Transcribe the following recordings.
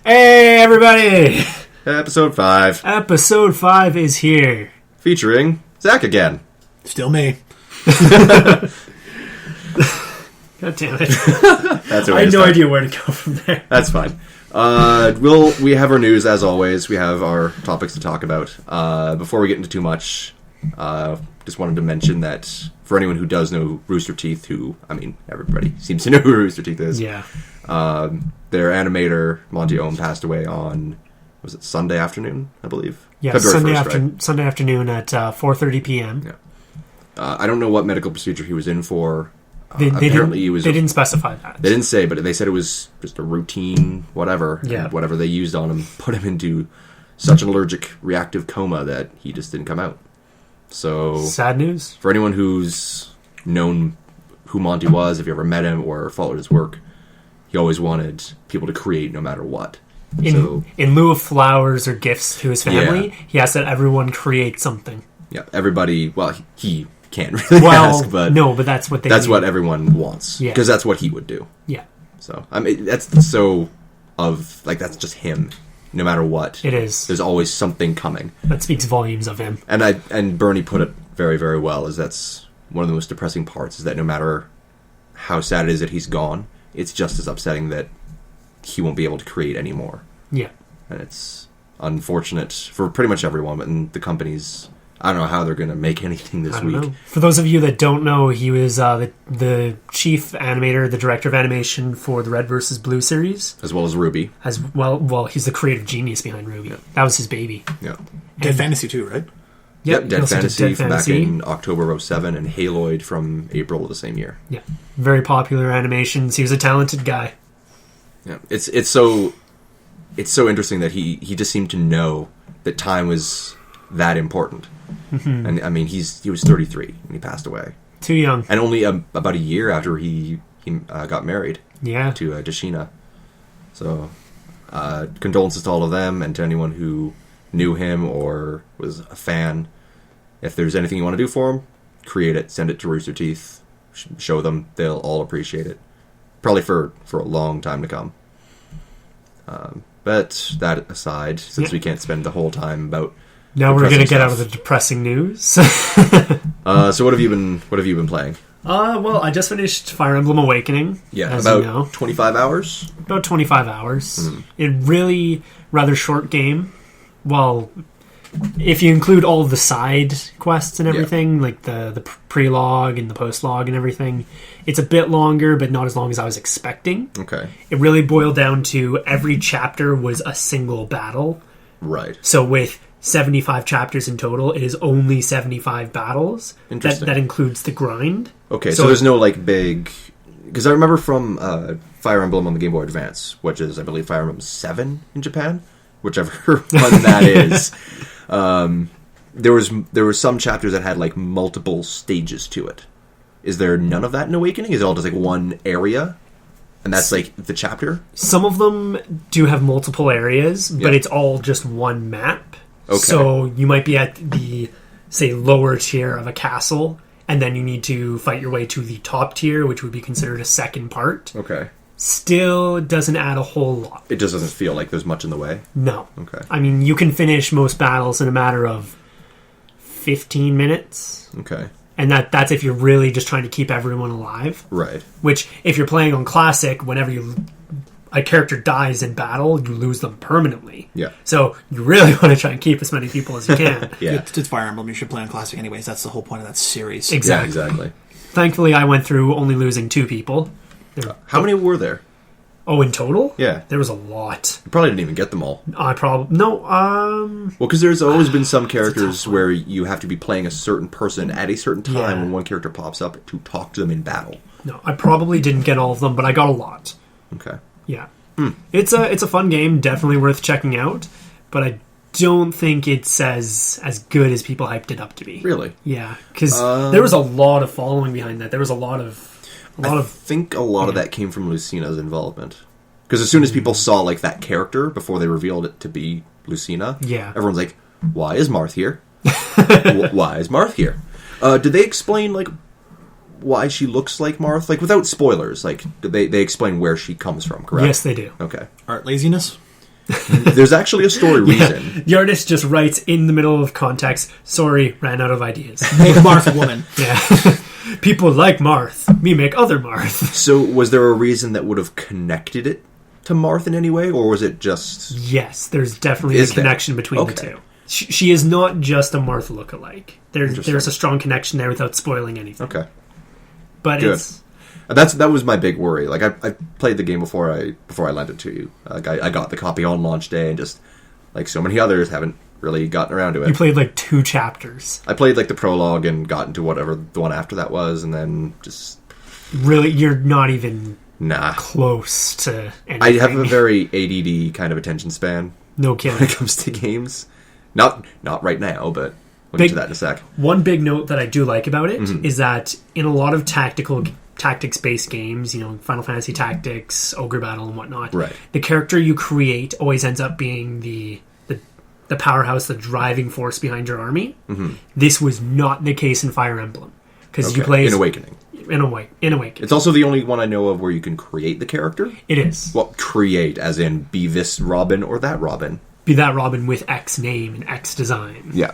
Hey, everybody! Episode 5. Episode 5 is here. Featuring Zack again. Still me. God damn it. That's I had no idea where to go from there. That's fine. We have our news, as always. We have our topics to talk about. Before we get into too much, just wanted to mention that for anyone who does know Rooster Teeth, everybody seems to know who Rooster Teeth is. Yeah. Their animator, Monty Oum, passed away on, was it Sunday afternoon, I believe? Yeah, February 1st, right? Sunday afternoon at 4:30 p.m. Yeah. I don't know what medical procedure he was in for. They didn't specify that. They didn't say, but they said it was just a routine whatever. Yeah. And whatever they used on him put him into such an allergic reactive coma that he just didn't come out. So sad news. For anyone who's known who Monty was, if you ever met him or followed his work, he always wanted people to create no matter what. In lieu of flowers or gifts to his family, he asked that everyone create something. Yeah, everybody. Well, he can't really ask, but no, but that's what that's what everyone wants. Yeah, because that's what he would do. Yeah. So that's that's just him. No matter what, it is. There's always something coming. That speaks volumes of him. And Bernie put it very, very well. That's one of the most depressing parts. Is that no matter how sad it is that he's gone, it's just as upsetting that he won't be able to create anymore. Yeah. And it's unfortunate for pretty much everyone, but in the companies, I don't know how they're going to make anything this week. Know. For those of you that don't know, he was the chief animator, the director of animation for the Red vs. Blue series. As well as Ruby. Well, he's the creative genius behind Ruby. Yeah. That was his baby. Yeah. Dead Fantasy too, right? Yep, Dead Fantasy from back in October of 2007 and Haloid from April of the same year. Yeah. Very popular animations. He was a talented guy. Yeah. It's so interesting that he just seemed to know that time was that important. Mm-hmm. And I mean, he was 33 when he passed away. Too young. And only about a year after he got married. Yeah. To Dashina. So, condolences to all of them and to anyone who knew him or was a fan. If there's anything you want to do for him, create it, send it to Rooster Teeth, show them. They'll all appreciate it. Probably for a long time to come. But that aside, since we can't spend the whole time about now we're going to get out of the depressing news. So what have you been playing? Well, I just finished Fire Emblem Awakening. Yeah, as about you know. 25 hours? About 25 hours. It really rather short game. Well, if you include all of the side quests and everything, like the pre-log and the post-log and everything, it's a bit longer, but not as long as I was expecting. Okay. It really boiled down to every chapter was a single battle. Right. So with 75 chapters in total, it is only 75 battles. Interesting. That includes the grind. Okay, so there's no big... Because I remember from Fire Emblem on the Game Boy Advance, which is, I believe, Fire Emblem 7 in Japan, whichever one that is. There was some chapters that had multiple stages to it. Is there none of that in Awakening? Is it all just one area? And that's the chapter? Some of them do have multiple areas, but it's all just one map. Okay. So you might be at the, say, lower tier of a castle, and then you need to fight your way to the top tier, which would be considered a second part. Okay. Still doesn't add a whole lot. It just doesn't feel like there's much in the way? No. Okay. I mean, you can finish most battles in a matter of 15 minutes. Okay. And that's if you're really just trying to keep everyone alive. Right. Which, if you're playing on Classic, whenever a character dies in battle, you lose them permanently. Yeah. So you really want to try and keep as many people as you can. Yeah. It's Fire Emblem. You should play on Classic anyways. That's the whole point of that series. Exactly. Yeah, exactly. Thankfully, I went through only losing 2 people. How many were there? Oh, in total? Yeah. There was a lot. You probably didn't even get them all. No. Well, because there's always been some characters where you have to be playing a certain person at a certain time when one character pops up to talk to them in battle. No, I probably didn't get all of them, but I got a lot. Okay. Yeah. It's a fun game, definitely worth checking out, but I don't think it's as good as people hyped it up to be. Really? Yeah, because there was a lot of following behind that. There was I think a lot of that came from Lucina's involvement. Because as soon as people saw that character before they revealed it to be Lucina, everyone's like, "Why is Marth here? Why is Marth here?" Did they explain why she looks like Marth? Without spoilers, they explain where she comes from, correct? Yes, they do. Okay. Art laziness? There's actually a story reason. The artist just writes in the middle of context, sorry, ran out of ideas. Make Martha woman. Yeah. People like Marth. Me make other Marth. So was there a reason that would have connected it to Marth in any way, or was it just... Yes, there's definitely a connection between the two. She is not just a Marth lookalike. There's a strong connection there without spoiling anything. Okay. But Good. it's... That was my big worry. Like, I played the game before I lent it to you. Like, I got the copy on launch day, and just, like so many others, haven't really gotten around to it. You played, like, 2 chapters. I played, like, the prologue and got into whatever the one after that was, and then just... Really, you're not even... Nah. Close to anything. I have a very ADD kind of attention span. No kidding. When it comes to games. Not right now, but we'll get to that in a sec. One big note that I do like about it is that in a lot of tactics-based games, Final Fantasy Tactics, Ogre Battle, and whatnot, right. The character you create always ends up being the powerhouse, the driving force behind your army. Mm-hmm. This was not the case in Fire Emblem. Because you play... In Awakening. In Awakening. It's also the only one I know of where you can create the character. It is. Well, create, as in be this Robin or that Robin. Be that Robin with X name and X design. Yeah.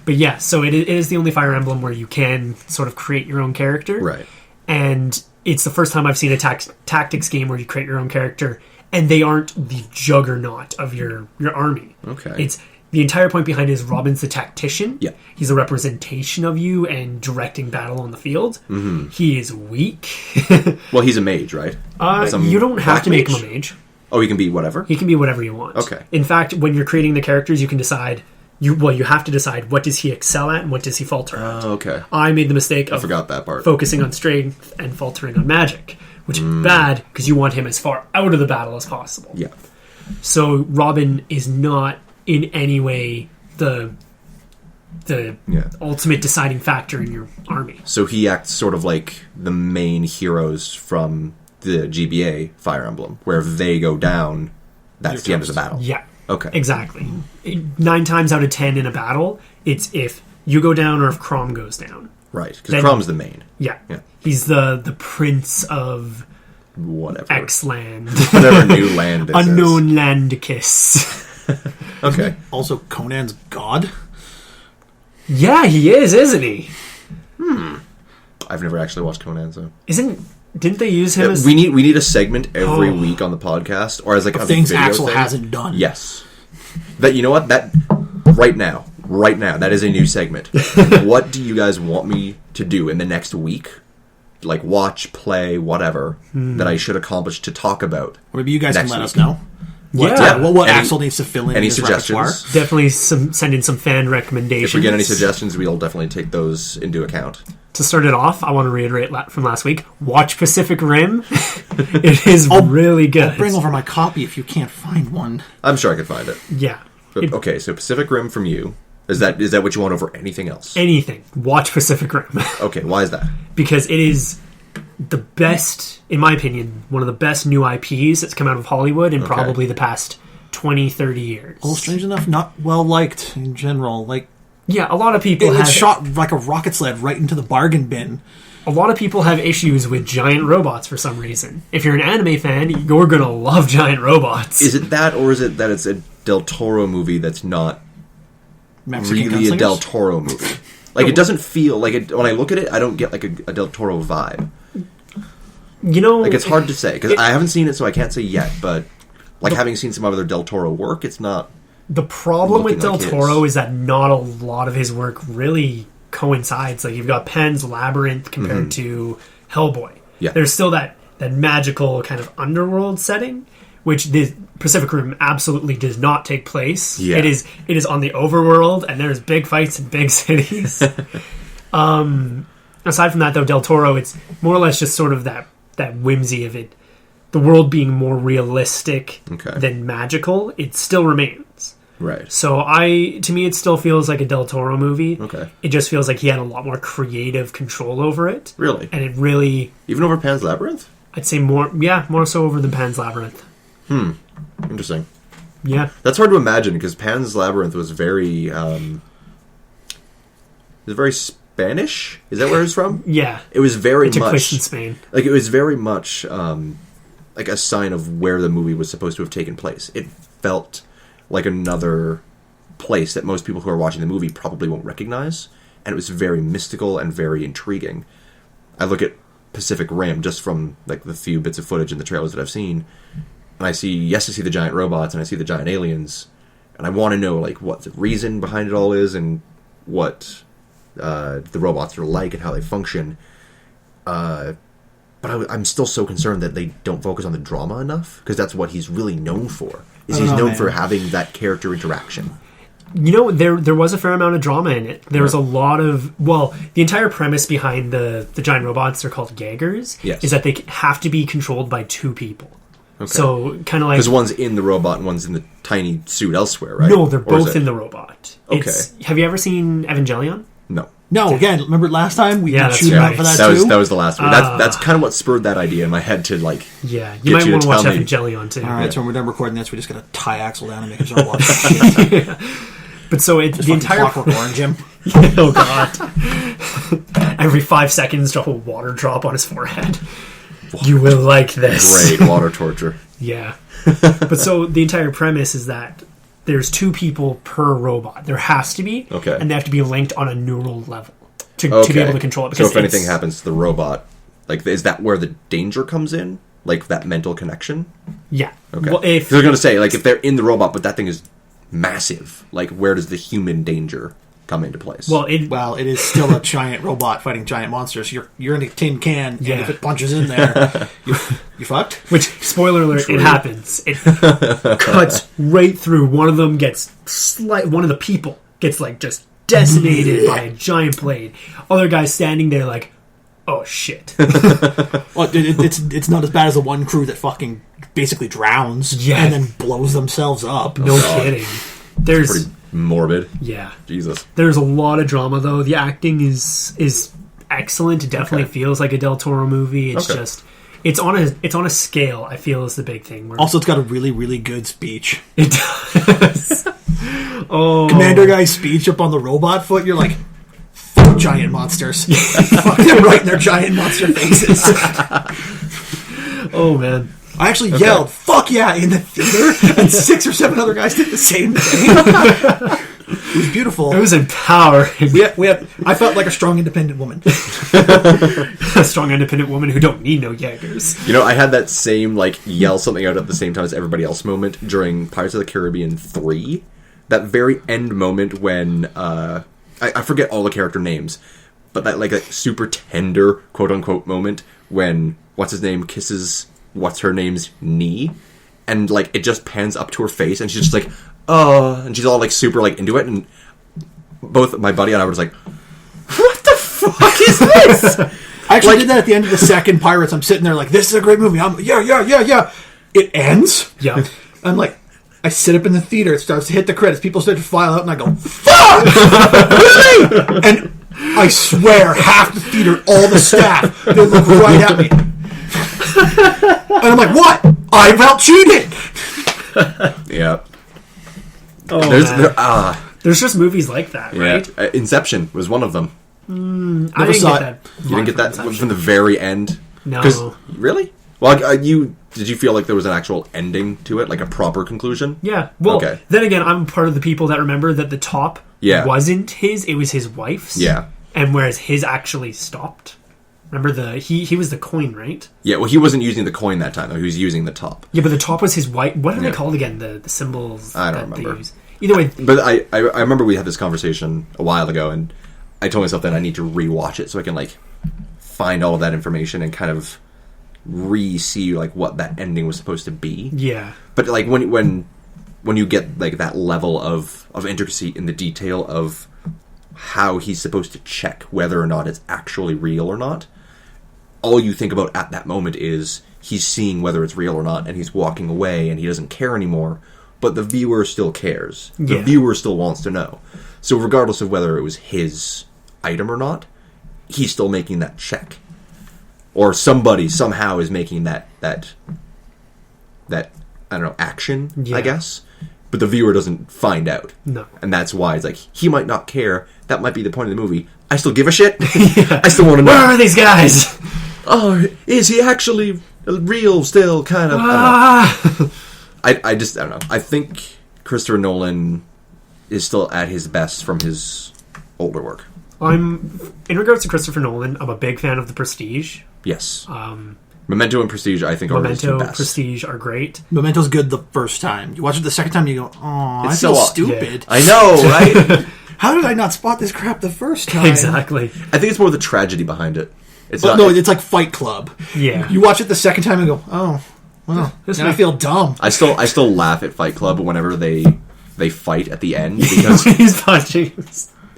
But yeah, so it is the only Fire Emblem where you can sort of create your own character. Right. And it's the first time I've seen a tactics game where you create your own character, and they aren't the juggernaut of your army. Okay. It's... The entire point behind it is Robin's the tactician. Yeah. He's a representation of you and directing battle on the field. Mm-hmm. He is weak. Well, he's a mage, right? You don't have to make him a mage. Oh, he can be whatever? He can be whatever you want. Okay. In fact, when you're creating the characters, you can decide... You have to decide what does he excel at and what does he falter at. Oh, okay. I made the mistake of forgot that part. Focusing on strength and faltering on magic, which is bad because you want him as far out of the battle as possible. Yeah. So Robin is not in any way the ultimate deciding factor in your army. So he acts sort of like the main heroes from the GBA Fire Emblem, where if they go down, that's the end of the battle. Yeah. Okay. Exactly. 9 times out of 10 in a battle, it's if you go down or if Crom goes down. Right, because Crom's the main. Yeah. He's the prince of... Whatever. X land. Whatever new land this Unknown land kiss. Okay. Also, Conan's god? Yeah, he is, isn't he? I've never actually watched Conan, so... Didn't they use him as... We need a segment every week on the podcast, or as like a things video Axel thing. hasn't done. Yes. That, you know what? That right now, that is a new segment. What do you guys want me to do in the next week? Like watch, play, whatever, that I should accomplish to talk about. Or maybe you guys can let week. us know. Yeah. What Axel needs to fill in any his suggestions? repertoire. Definitely send in some fan recommendations. If we get any suggestions, we'll definitely take those into account. To start it off, I want to reiterate from last week. Watch Pacific Rim. It is really good. I'll bring over my copy if you can't find one. I'm sure I could find it. Yeah. But, okay, so Pacific Rim from you. Is that what you want over anything else? Anything. Watch Pacific Rim. Okay, why is that? Because it is the best, in my opinion, one of the best new IPs that's come out of Hollywood in probably the past 20, 30 years. Well, strange enough, not well liked in general. Like, yeah, a lot of people it's shot like a rocket sled right into the bargain bin. A lot of people have issues with giant robots for some reason. If you're an anime fan, you're going to love giant robots. Is it that, or is it that it's a Del Toro movie that's not Mexican really a gunslingers? Del Toro movie? Like, it doesn't feel like it... When I look at it, I don't get like a Del Toro vibe. Like, it's hard to say, because I haven't seen it, so I can't say yet, but like having seen some other Del Toro work, it's not... The problem with Del like Toro is that not a lot of his work really coincides. Like, you've got Pan's Labyrinth compared to Hellboy. Yeah. There's still that magical kind of underworld setting, which the Pacific Rim absolutely does not take place. Yeah. It is on the overworld, and there's big fights in big cities. Aside from that, though, Del Toro, it's more or less just sort of that whimsy of it. The world being more realistic than magical, it still remains. Right. So to me, it still feels like a Del Toro movie. Okay. It just feels like he had a lot more creative control over it. Really? And it really... Even over Pan's Labyrinth? I'd say more so over than Pan's Labyrinth. Interesting. Yeah. That's hard to imagine, because Pan's Labyrinth was very... very Spanish? Is that where it's from? Yeah. It was very it took much... place in Spain. Like, it was very much... like a sign of where the movie was supposed to have taken place. It felt like another place that most people who are watching the movie probably won't recognize, and it was very mystical and very intriguing. I look at Pacific Rim just from like the few bits of footage in the trailers that I've seen, and I see the giant robots and I see the giant aliens, and I want to know like what the reason behind it all is and what the robots are like and how they function. But I'm still so concerned that they don't focus on the drama enough, because that's what he's really known for. He's known for having that character interaction. You know, there was a fair amount of drama in it. There was a lot of... Well, the entire premise behind the giant robots, they're called Jaegers, is that they have to be controlled by two people. Okay. So, kind of like... Because one's in the robot and one's in the tiny suit elsewhere, right? No, they're both in the robot. Okay. Have you ever seen Evangelion? No, again, remember last time we that's shooting right. out for that That too? was the last one. That's kind of what spurred that idea in my head to like. Yeah, you might want to watch Evangelion too. All right, so when we're done recording this, we just got to tie Axel down and make him start watching shit. But so the entire Clockwork Orange him. Oh god! Every 5 seconds, drop a water drop on his forehead. You will like this. Great water torture. Yeah, but so the entire premise is that there's two people per robot. There has to be, and they have to be linked on a neural level to be able to control it. Because so if anything happens to the robot, like, is that where the danger comes in? Like that mental connection? Yeah. Okay. Well, if I was going to say, like, if they're in the robot, but that thing is massive, like, where does the human danger come into place? Well, it is still a giant robot fighting giant monsters. You're in a tin can, and if it punches in there, you fucked. Which, spoiler alert, it happens. It cuts right through. One of them gets one of the people gets like just decimated by a giant blade. Other guy's standing there like, oh shit. Well, it's not as bad as the one crew that fucking basically drowns and then blows themselves up. No kidding. There's pretty morbid. Yeah. Jesus. There's a lot of drama though. The acting is excellent. It definitely feels like a Del Toro movie. It's just it's on a scale, I feel, is the big thing. Also, it's got a really, really good speech. It does. Commander guy's speech up on the robot foot, you're like, fuck giant monsters. Fuck them right in their giant monster faces. Oh, man. I actually yelled, fuck yeah, in the theater, and 6 or 7 other guys did the same thing. It was beautiful. It was empowering. I felt like a strong, independent woman. A strong, independent woman who don't need no Jaegers. You know, I had that same, like, yell something out at the same time as everybody else moment during Pirates of the Caribbean 3. That very end moment when, I forget all the character names, but that, like, a super tender, quote-unquote moment when what's-his-name kisses what's-her-name's knee, and, like, it just pans up to her face, and she's just like, and she's all, like, super, like, into it, and both my buddy and I were just like, what the fuck is this? I actually did that at the end of the second Pirates. I'm sitting there like, this is a great movie. Yeah. It ends. Yeah. I'm like, I sit up in the theater. It starts to hit the credits. People start to file out, and I go, fuck! Really? And I swear, half the theater, all the staff, they look right at me. And I'm like, what? I felt cheated! Yeah. Oh, there's just movies like that, right? Yeah. Inception was one of them. I didn't get that. You didn't get that from the very end? No. Really? Well, did you feel like there was an actual ending to it, like a proper conclusion? Yeah. Well, then again, I'm part of the people that remember that the top wasn't his; it was his wife's. Yeah. And whereas his actually stopped. Remember he was the coin, right? Yeah. Well, he wasn't using the coin that time though. He was using the top. Yeah, but the top was his wife. What are they called again? The symbols. I don't remember. They use. Either way. But I remember we had this conversation a while ago, and I told myself that I need to rewatch it so I can like find all of that information and kind of re-see like what that ending was supposed to be. Yeah. But like when you get like that level of intricacy in the detail of how he's supposed to check whether or not it's actually real or not, all you think about at that moment is he's seeing whether it's real or not, and he's walking away and he doesn't care anymore, but the viewer still cares. The viewer still wants to know. So regardless of whether it was his item or not, he's still making that check. Or somebody somehow is making that I don't know, action, I guess. But the viewer doesn't find out. No. And that's why it's like, he might not care. That might be the point of the movie. I still give a shit. I still want to know. Where are these guys? Oh, is he actually real still, kind of. Ah! I don't know. I think Christopher Nolan is still at his best from his older work. In regards to Christopher Nolan, I'm a big fan of The Prestige. Yes. Memento and Prestige, I think, are his two Memento, best. Prestige are great. Memento's good the first time. You watch it the second time, you go, "Oh, I It's feel so stupid. I know, right? How did I not spot this crap the first time?" Exactly. I think it's more the tragedy behind it. It's But not. no, it's like Fight Club. Yeah. You watch it the second time and go, "Oh, well, This now I might- feel dumb." I still laugh at Fight Club whenever they fight at the end because He's punching.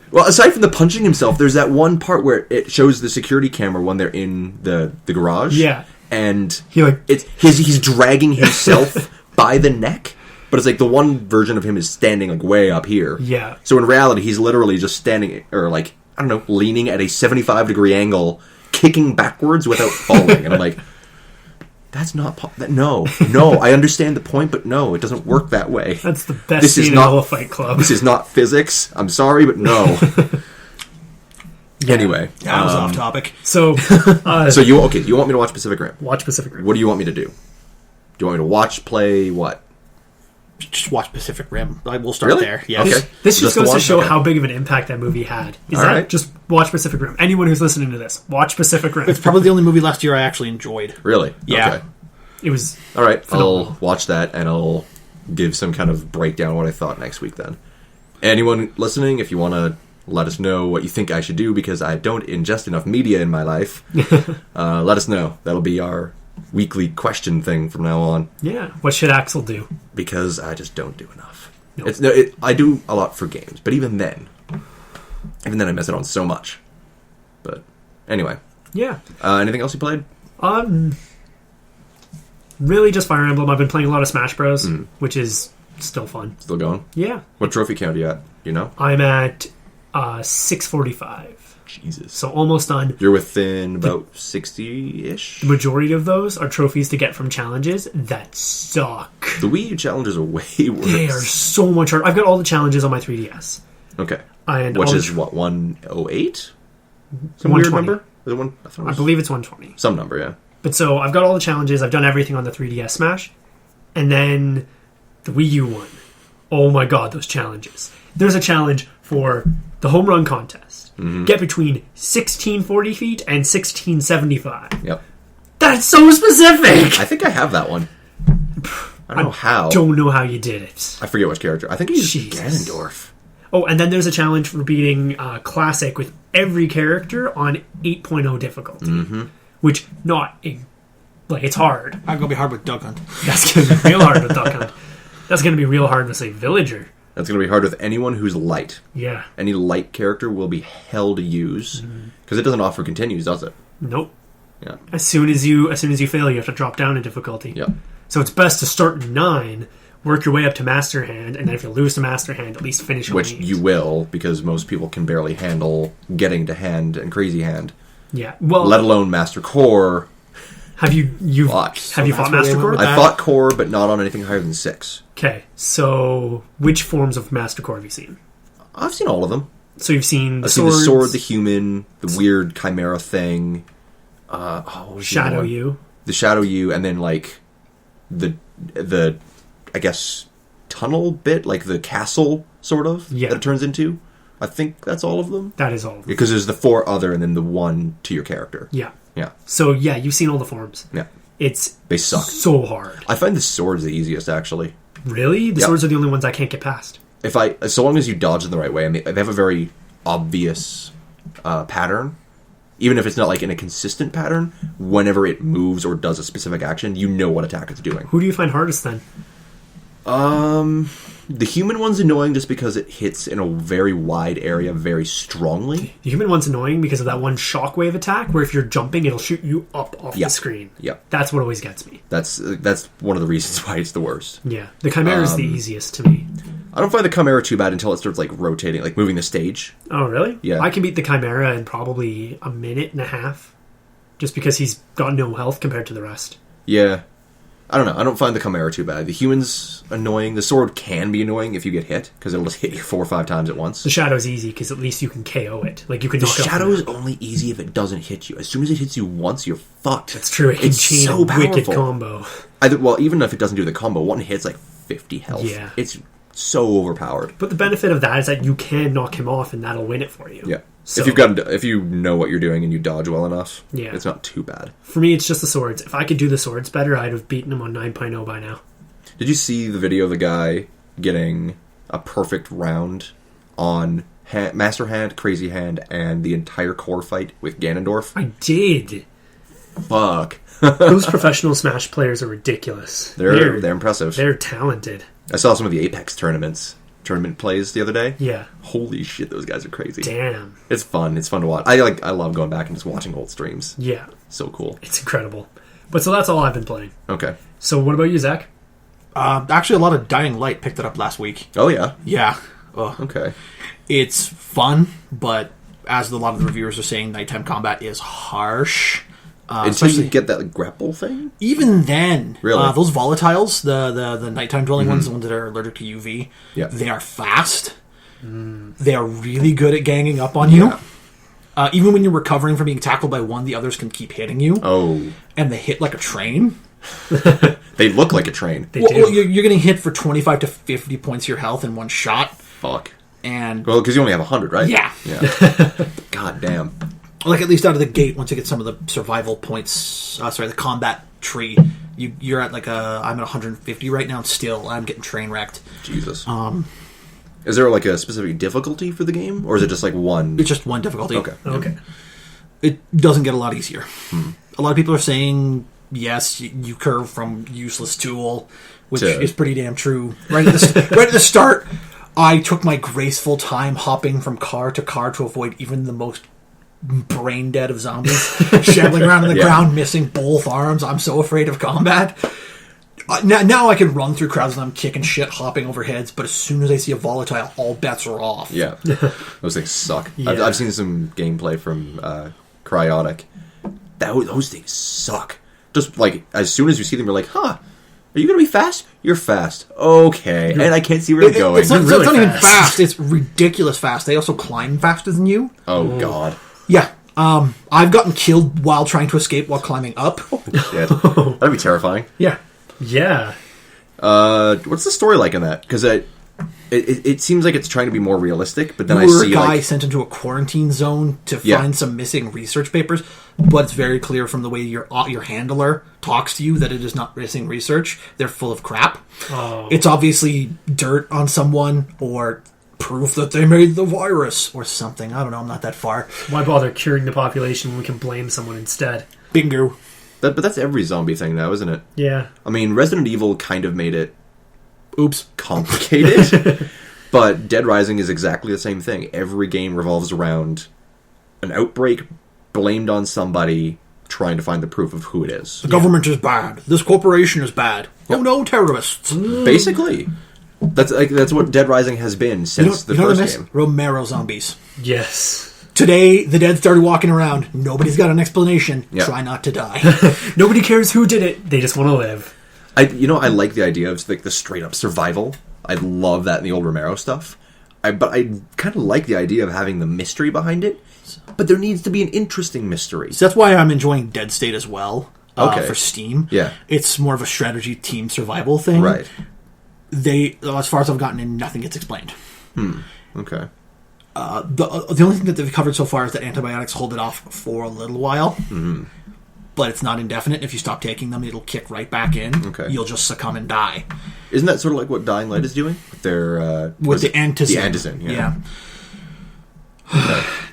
well, aside from the punching himself, there's that one part where it shows the security camera when they're in the garage. Yeah. And He like he's dragging himself by the neck, but it's like the one version of him is standing like way up here. Yeah. So in reality, he's literally just standing or like I don't know, leaning at a 75-degree angle, kicking backwards without falling. And I'm like, that's not no. I understand the point, but no, it doesn't work that way. That's the best This is scene in not- the whole Fight Club. This is not physics. I'm sorry, but no. Anyway, That was off topic. So, so you want me to watch Pacific Rim? watch Pacific Rim. What do you want me to do? Do you want me to watch, play, what? Just watch Pacific Rim. I will start Really? there. Yes. Okay. This just the goes to one? show Okay. how big of an impact that movie had. Is All that right. just watch Pacific Rim? Anyone who's listening to this, watch Pacific Rim. It's probably the only movie last year I actually enjoyed. Really? Yeah. Okay. It was All right. Phenomenal. I'll watch that and I'll give some kind of breakdown of what I thought next week then. Anyone listening, if you want to let us know what you think I should do because I don't ingest enough media in my life, let us know. That'll be our weekly question thing from now on yeah. What should Axel do? because I just don't do enough. No. I do a lot for games, but even then I miss it on so much. But anyway, Yeah. anything else you played? Really just Fire Emblem. I've been playing a lot of Smash Bros, which is still fun. Still going? Yeah. What trophy count are you at? You know? I'm at 645. Jesus. So almost done. You're within about 60-ish? The majority of those are trophies to get from challenges that suck. The Wii U challenges are way worse. They are so much harder. I've got all the challenges on my 3DS. Okay. And Which all is the- what, 108? Some weird 120. number? Is it one? I thought it I was believe it's 120. some number, yeah. But so I've got all the challenges. I've done everything on the 3DS Smash. And then the Wii U one. Oh my god, those challenges. There's a challenge for the home run contest. Get between 1640 feet and 1675. Yep. That's so specific! I think I have that one. I don't know how. Don't know how you did it. I forget which character. I think he's Jesus. Ganondorf. Oh, and then there's a challenge for beating Classic with every character on 8.0 difficulty. Which, it's hard. I'm going to be hard with Duck Hunt. That's going to be real hard with Duck Hunt. That's going to be real hard with, say, Villager. That's going to be hard with anyone who's light. Yeah. Any light character will be hell to use because it doesn't offer continues, does it? Nope. Yeah. As soon as you fail, you have to drop down in difficulty. Yep. So it's best to start in 9, work your way up to Master Hand, and then if you lose to Master Hand, at least finish on Which 8. you will because most people can barely handle getting to hand and crazy hand, Yeah. Well, let alone Master Core. have you Lots. have you So fought that's where they Master went Core? with I fought Core, but not on anything higher than 6. Okay. So which forms of Master Core have you seen? I've seen all of them. So you've seen the I've seen the swords, sword, the human, the weird chimera thing. What was the other Shadow one? You. The Shadow You, and then like the I guess tunnel bit, like the castle sort of Yeah. that it turns into. I think that's all of them That is all of them. because there's the 4 other and then the 1 to your character. Yeah. Yeah, So yeah, you've seen all the forms. yeah, It's they suck. so hard. I find the swords the easiest actually. Really? The Yep. swords are the only ones I can't get past. So long as you dodge in the right way, and they have a very obvious pattern. Even if it's not like in a consistent pattern, whenever it moves or does a specific action, you know what attack it's doing. Who do you find hardest then? The human one's annoying just because it hits in a very wide area very strongly. The human one's annoying because of that one shockwave attack where if you're jumping, it'll shoot you up off Yeah. the screen. Yep. That's what always gets me. That's one of the reasons why it's the worst. Yeah. The Chimera is the easiest to me. I don't find the Chimera too bad until it starts like rotating, like moving the stage. Oh, really? Yeah. I can beat the Chimera in probably a minute and a half just because he's got no health compared to the rest. Yeah. I don't know. I don't find the Chimera too bad. The human's annoying. The sword can be annoying if you get hit, because it'll just hit you 4 or 5 times at once. The shadow's easy, because at least you can KO it. Like, you can The knock it off shadow is only easy if it doesn't hit you. As soon as it hits you once, you're fucked. That's true. It can It's chain so a wicked powerful. combo. Well, even if it doesn't do the combo, one hit's like 50 health. Yeah. It's so overpowered. But the benefit of that is that you can knock him off, and that'll win it for you. Yeah. So, If you know what you're doing and you dodge well enough, Yeah. it's not too bad. for me, it's just the swords. If I could do the swords better, I'd have beaten him on 9.0 by now. Did you see the video of the guy getting a perfect round on Master Hand, Crazy Hand, and the entire core fight with Ganondorf? I did. Fuck. Those professional Smash players are ridiculous. They're impressive. They're talented. I saw some of the Apex tournament plays the other day. Yeah. Holy shit, those guys are crazy. Damn. It's fun. It's fun to watch. I love going back and just watching old streams. Yeah. So cool. It's incredible. But so that's all I've been playing. Okay. So what about you, Zach? Actually, a lot of Dying Light picked it up last week. Oh, yeah? Yeah. Ugh. Okay. It's fun, but as a lot of the reviewers are saying, nighttime combat is harsh. Until Especially you get that grapple thing? even then, Really? those volatiles, the nighttime dwelling ones, the ones that are allergic to UV, Yeah. they are fast. They are really good at ganging up on you. Yeah. Even when you're recovering from being tackled by one, the others can keep hitting you, Oh. and they hit like a train. They look like a train. They Well, do. you're getting hit for 25 to 50 points of your health in one shot, Fuck. and Well, because you only have 100, right? Yeah. Yeah. God damn. like at least out of the gate, once you get some of the survival points, the combat tree, you're at I'm at 150 right now, and still I'm getting train wrecked. Jesus. Is there like a specific difficulty for the game? Or is it just like one? It's just one difficulty. Okay. Okay. It doesn't get a lot easier. A lot of people are saying, yes, you curve from useless tool, which is pretty damn true. Right at the start, I took my graceful time hopping from car to avoid even the most brain dead of zombies, shambling around on the ground, missing both arms. I'm so afraid of combat. Now I can run through crowds and I'm kicking shit, hopping over heads, but as soon as I see a volatile, all bets are off. Yeah. Those things suck. Yeah. I've seen some gameplay from Cryotic. Those things suck. Just like, as soon as you see them, you're like, huh, are you going to be fast? You're fast. Okay. And I can't see where they're going. It's not, really it's not even fast. fast. It's ridiculous fast. They also climb faster than you. Oh, God. Yeah. I've gotten killed while trying to escape while climbing up. Shit. That'd be terrifying. Yeah. Yeah. What's the story like in that? Because it seems like it's trying to be more realistic, but then I You're see a guy like... sent into a quarantine zone to Yeah. find some missing research papers, but it's very clear from the way your handler talks to you that it is not missing research. They're full of crap. Oh. It's obviously dirt on someone or proof that they made the virus or something. I don't know. I'm not that far. Why bother curing the population when we can blame someone instead? Bingo. But that's every zombie thing now, isn't it? Yeah. I mean, Resident Evil kind of made it Oops. complicated, but Dead Rising is exactly the same thing. Every game revolves around an outbreak blamed on somebody trying to find the proof of who it is. The government is bad. This corporation is bad. Oh no, terrorists. Basically. That's what Dead Rising has been since the what I first miss? game. Romero zombies. Yes. Today, the dead started walking around. Nobody's got an explanation. Yeah. Try not to die. Nobody cares who did it. They just want to live. I like the idea of like the straight up survival. I love that in the old Romero stuff. But I kind of like the idea of having the mystery behind it. But there needs to be an interesting mystery. So that's why I'm enjoying Dead State as well. Okay. For Steam. Yeah. It's more of a strategy team survival thing. Right. As far as I've gotten in, nothing gets explained. Okay. The only thing that they've covered so far is that antibiotics hold it off for a little while. Mm-hmm. But it's not indefinite. If you stop taking them, it'll kick right back in. Okay. You'll just succumb and die. Isn't that sort of like what Dying Light is doing with their With the antizin. The antizin, yeah.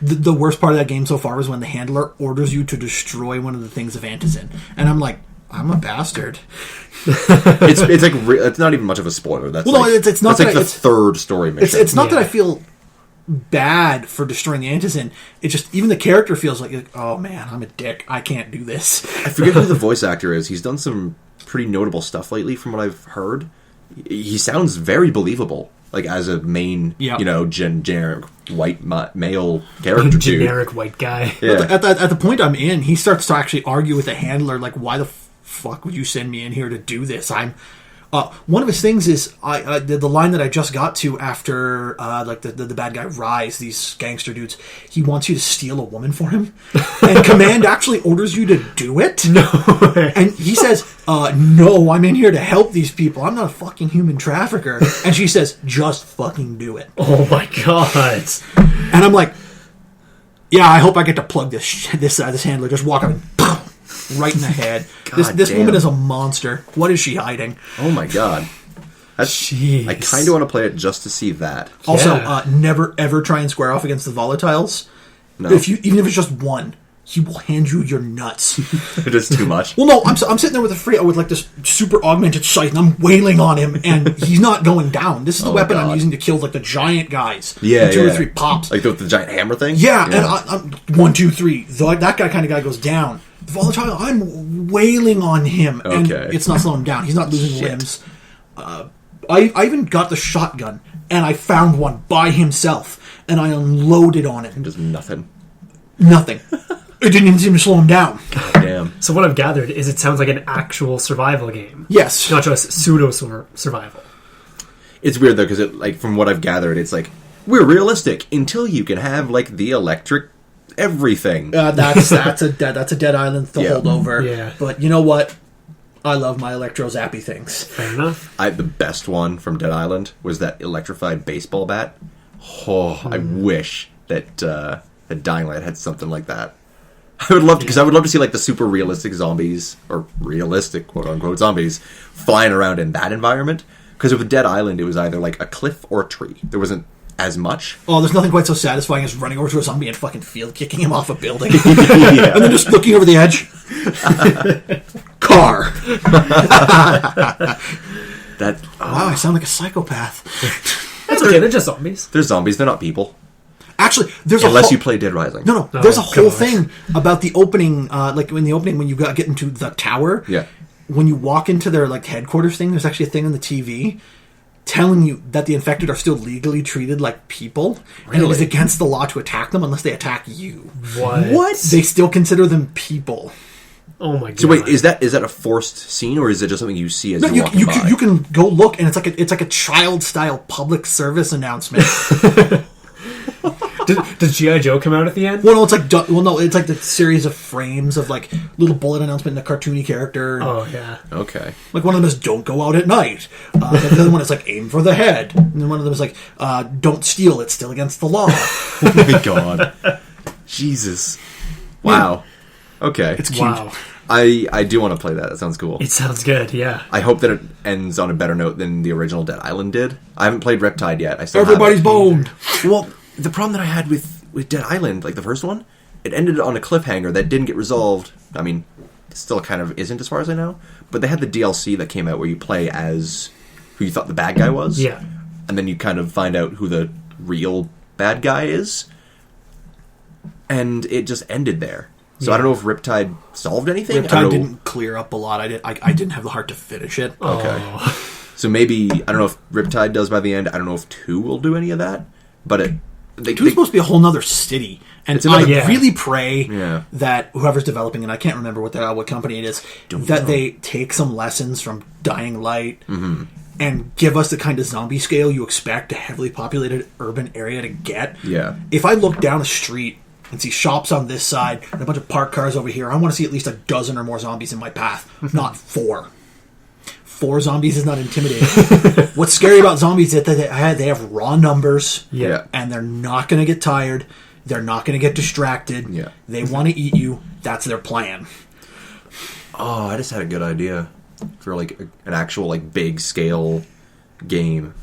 The worst part of that game so far is when the handler orders you to destroy one of the things of antizin. And I'm like, I'm a bastard. It's like it's not even much of a spoiler. That's Well, like, no, it's not that's like that the it's- third story mission. It's not that Yeah. I feel bad for destroying the antizin. It's just, even the character feels like, oh man, I'm a dick. I can't do this. I forget who the voice actor is. He's done some pretty notable stuff lately, from what I've heard. He sounds very believable, like as a main, generic white male character dude. Generic white guy. Yeah. At the point I'm in, he starts to actually argue with the handler, like, why the fuck would you send me in here to do this? I'm one of his things is the line that I just got to after like the bad guy Rise, these gangster dudes, he wants you to steal a woman for him, and Command actually orders you to do it. No way. And he says, no, I'm in here to help these people. I'm not a fucking human trafficker. And she says, just fucking do it. Oh my god. And I'm like, yeah, I hope I get to plug this handler. Just walk up and right in the head. This woman is a monster. What is she hiding? Oh my god. Jeez. I kind of want to play it just to see that. Also, never ever try and square off against the volatiles. No. Even if it's just one, he will hand you your nuts. It is too much. Well, no, I'm sitting there with like this super augmented sight, and I'm wailing on him, and he's not going down. This is the weapon I'm using to kill like the giant guys. Yeah, 2 or 3 pops. Like the giant hammer thing? Yeah, and I'm 1, 2, 3. That kind of guy goes down. The volatile, I'm wailing on him, and it's not slowing him down. He's not losing limbs. I even got the shotgun, and I found one by himself, and I unloaded on him. Just nothing. Nothing. It didn't even seem to slow him down. God damn. So what I've gathered is it sounds like an actual survival game. Yes. Not just pseudo-survival. It's weird, though, because like from what I've gathered, it's like, we're realistic until you can have, like, the electric everything. That's a Dead Island holdover. Yeah. But you know what? I love my electro zappy things. Fair enough. The best one from Dead Island was that electrified baseball bat. Oh, I wish that Dying Light had something like that. I would love to, because I would love to see like the super realistic zombies, or realistic quote unquote zombies, flying around in that environment. Because with Dead Island, it was either like a cliff or a tree. There wasn't as much. Oh, there's nothing quite so satisfying as running over to a zombie and fucking field kicking him off a building. And then just looking over the edge. Car. Wow, I sound like a psychopath. That's okay, they're just zombies. They're zombies, they're not people. Actually, there's unless you play Dead Rising. No, there's a whole thing about the opening, like in the opening when you get into the tower. Yeah. When you walk into their like headquarters thing, there's actually a thing on the TV telling you that the infected are still legally treated like people, and it is against the law to attack them unless they attack you. What? They still consider them people. Oh my god! So wait, is that a forced scene, or is it just something you see as you're walking by? You can go look, and it's like a child style public service announcement. Does G.I. Joe come out at the end? Well, no, it's like the series of frames of like little bullet announcement and a cartoony character. Oh yeah. Okay. Like one of them is "Don't go out at night." The other one is like "Aim for the head," and then one of them is like "Don't steal; it's still against the law." Oh my god. Jesus. Wow. Okay. It's cute. Wow. I do want to play that. That sounds cool. It sounds good. Yeah. I hope that it ends on a better note than the original Dead Island did. I haven't played Riptide yet. Everybody's boned. Well, the problem that I had with Dead Island, like the first one, it ended on a cliffhanger that didn't get resolved. I mean, it still kind of isn't as far as I know. But they had the DLC that came out where you play as who you thought the bad guy was. Yeah. And then you kind of find out who the real bad guy is. And it just ended there. So I don't know if Riptide solved anything. Riptide didn't clear up a lot. I didn't have the heart to finish it. Okay. So maybe, I don't know if Riptide does by the end. I don't know if 2 will do any of that. But Two's supposed to be a whole nother city. And I really pray that whoever's developing it, I can't remember what company it is, they take some lessons from Dying Light and give us the kind of zombie scale you expect a heavily populated urban area to get. Yeah. If I look down a street and see shops on this side and a bunch of parked cars over here, I want to see at least a dozen or more zombies in my path, not 4. 4 zombies is not intimidating. What's scary about zombies is that they have raw numbers, and they're not going to get tired. They're not going to get distracted. Yeah. They want to eat you. That's their plan. Oh, I just had a good idea for like an actual like big scale game,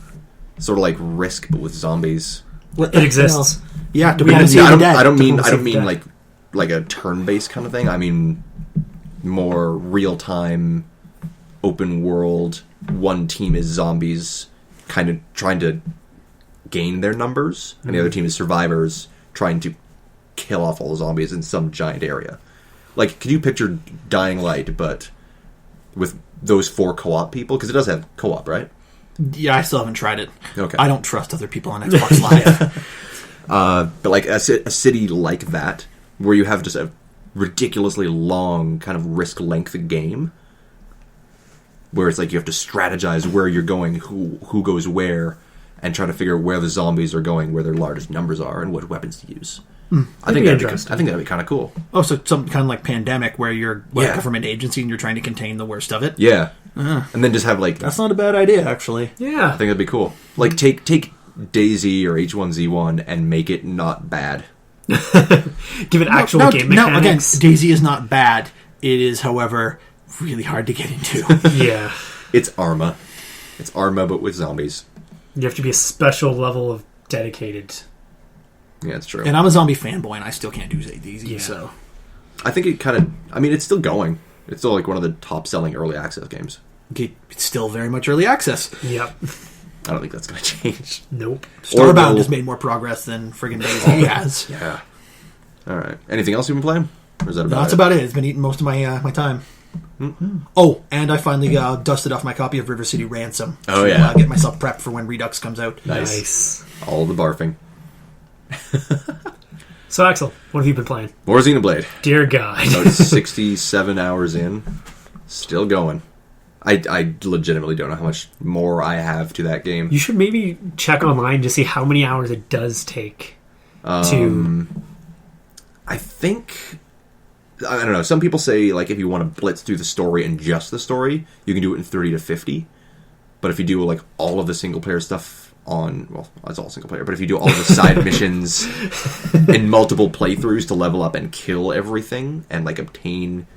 sort of like Risk but with zombies. It exists. Yeah, I don't mean like a turn-based kind of thing. I mean more real-time, open world. One team is zombies, kind of trying to gain their numbers, and the other team is survivors trying to kill off all the zombies in some giant area. Like, could you picture Dying Light, but with those 4 co-op people? Because it does have co-op, right? Yeah, I still haven't tried it. Okay. I don't trust other people on Xbox Live. But like a city like that, where you have just a ridiculously long kind of Risk length game, where it's like you have to strategize where you're going, who goes where, and try to figure out where the zombies are going, where their largest numbers are, and what weapons to use. I think that'd be kind of cool. Oh, so some kind of like Pandemic where you're a government agency and you're trying to contain the worst of it? Yeah. And then just have like... That's not a bad idea, actually. Yeah. I think that'd be cool. Like, take DayZ or H1Z1 and make it not bad. Give it actual game mechanics. Now, again, DayZ is not bad. It is, however, really hard to get into. Yeah. It's Arma. It's Arma, but with zombies. You have to be a special level of dedicated. Yeah, it's true. And I'm a zombie fanboy, and I still can't do DayZ, so... I think it kind of... I mean, it's still going. It's still like one of the top-selling early access games. It's still very much early access. Yep. I don't think that's going to change. Nope. Starbound has made more progress than friggin' DayZ has. Yeah. All right. Anything else you've been playing? Or is that about That's it? about it. It's been eating most of my my time. Mm-hmm. Oh, and I finally dusted off my copy of River City Ransom. Oh, yeah. Get myself prepped for when Redux comes out. Nice. All the barfing. So, Axel, what have you been playing? More Xenoblade. Dear God. About 67 hours in. Still going. I legitimately don't know how much more I have to that game. You should maybe check online to see how many hours it does take to... I think... I don't know. Some people say, like, if you want to blitz through the story and just the story, you can do it in 30 to 50. But if you do, like, all of the single-player stuff on... Well, it's all single-player. But if you do all the side missions in multiple playthroughs to level up and kill everything and, like, obtain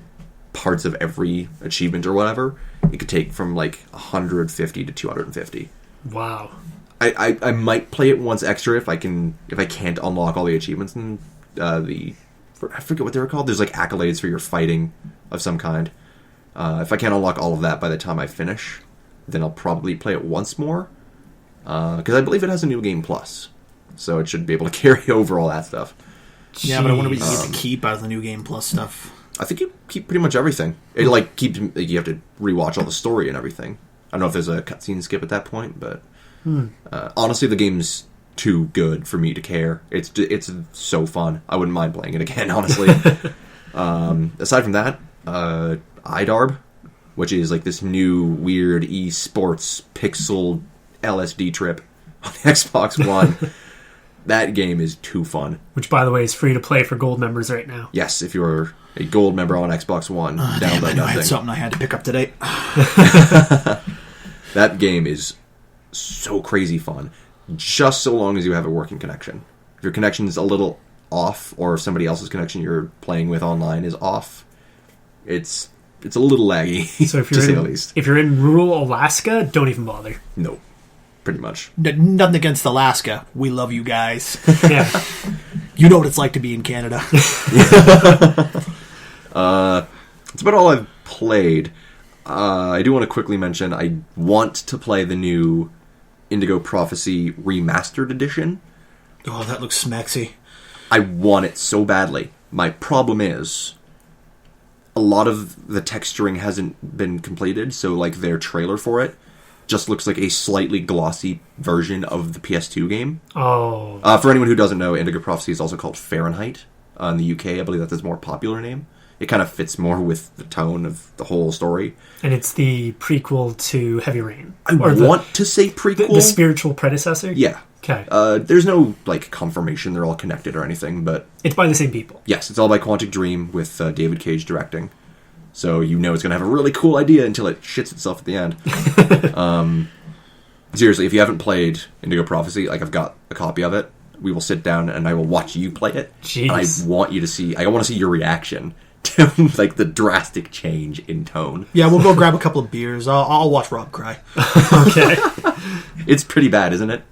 parts of every achievement or whatever, it could take from, like, 150 to 250. Wow. I might play it once extra if I can't unlock all the achievements and I forget what they were called. There's like accolades for your fighting of some kind. If I can't unlock all of that by the time I finish, then I'll probably play it once more. Because I believe it has a New Game Plus. So it should be able to carry over all that stuff. Yeah, but I wonder what you get to keep out of the New Game Plus stuff. I think you keep pretty much everything. It like keeps like, you have to rewatch all the story and everything. I don't know if there's a cutscene skip at that point, but honestly, the game's too good for me to care. It's so fun. I wouldn't mind playing it again, honestly. Aside from that, iDarb, which is like this new weird esports pixel LSD trip on the Xbox One. That game is too fun. Which, by the way, is free to play for gold members right now. Yes, if you're a gold member on Xbox One, download that thing. I had something I had to pick up today. That game is so crazy fun, just so long as you have a working connection. If your connection is a little off, or if somebody else's connection you're playing with online is off, it's a little laggy, so if to you're say the least. If you're in rural Alaska, don't even bother. No, pretty much. Nothing against Alaska. We love you guys. Yeah. You know what it's like to be in Canada. That's about all I've played. I do want to quickly mention I want to play the new Indigo Prophecy Remastered Edition. Oh, that looks smexy. I want it so badly. My problem is a lot of the texturing hasn't been completed, so like their trailer for it just looks like a slightly glossy version of the PS2 game. Oh. For anyone who doesn't know, Indigo Prophecy is also called Fahrenheit in the UK. I believe that's its more popular name. It kind of fits more with the tone of the whole story. And it's the prequel to Heavy Rain. I want to say prequel. The spiritual predecessor? Yeah. Okay. There's no like confirmation they're all connected or anything, but... It's by the same people. Yes, it's all by Quantic Dream with David Cage directing. So you know it's going to have a really cool idea until it shits itself at the end. Seriously, if you haven't played Indigo Prophecy, like I've got a copy of it, we will sit down and I will watch you play it. Jeez. And I want to see your reaction to like the drastic change in tone. Yeah, we'll go grab a couple of beers. I'll watch Rob cry. Okay. It's pretty bad, isn't it?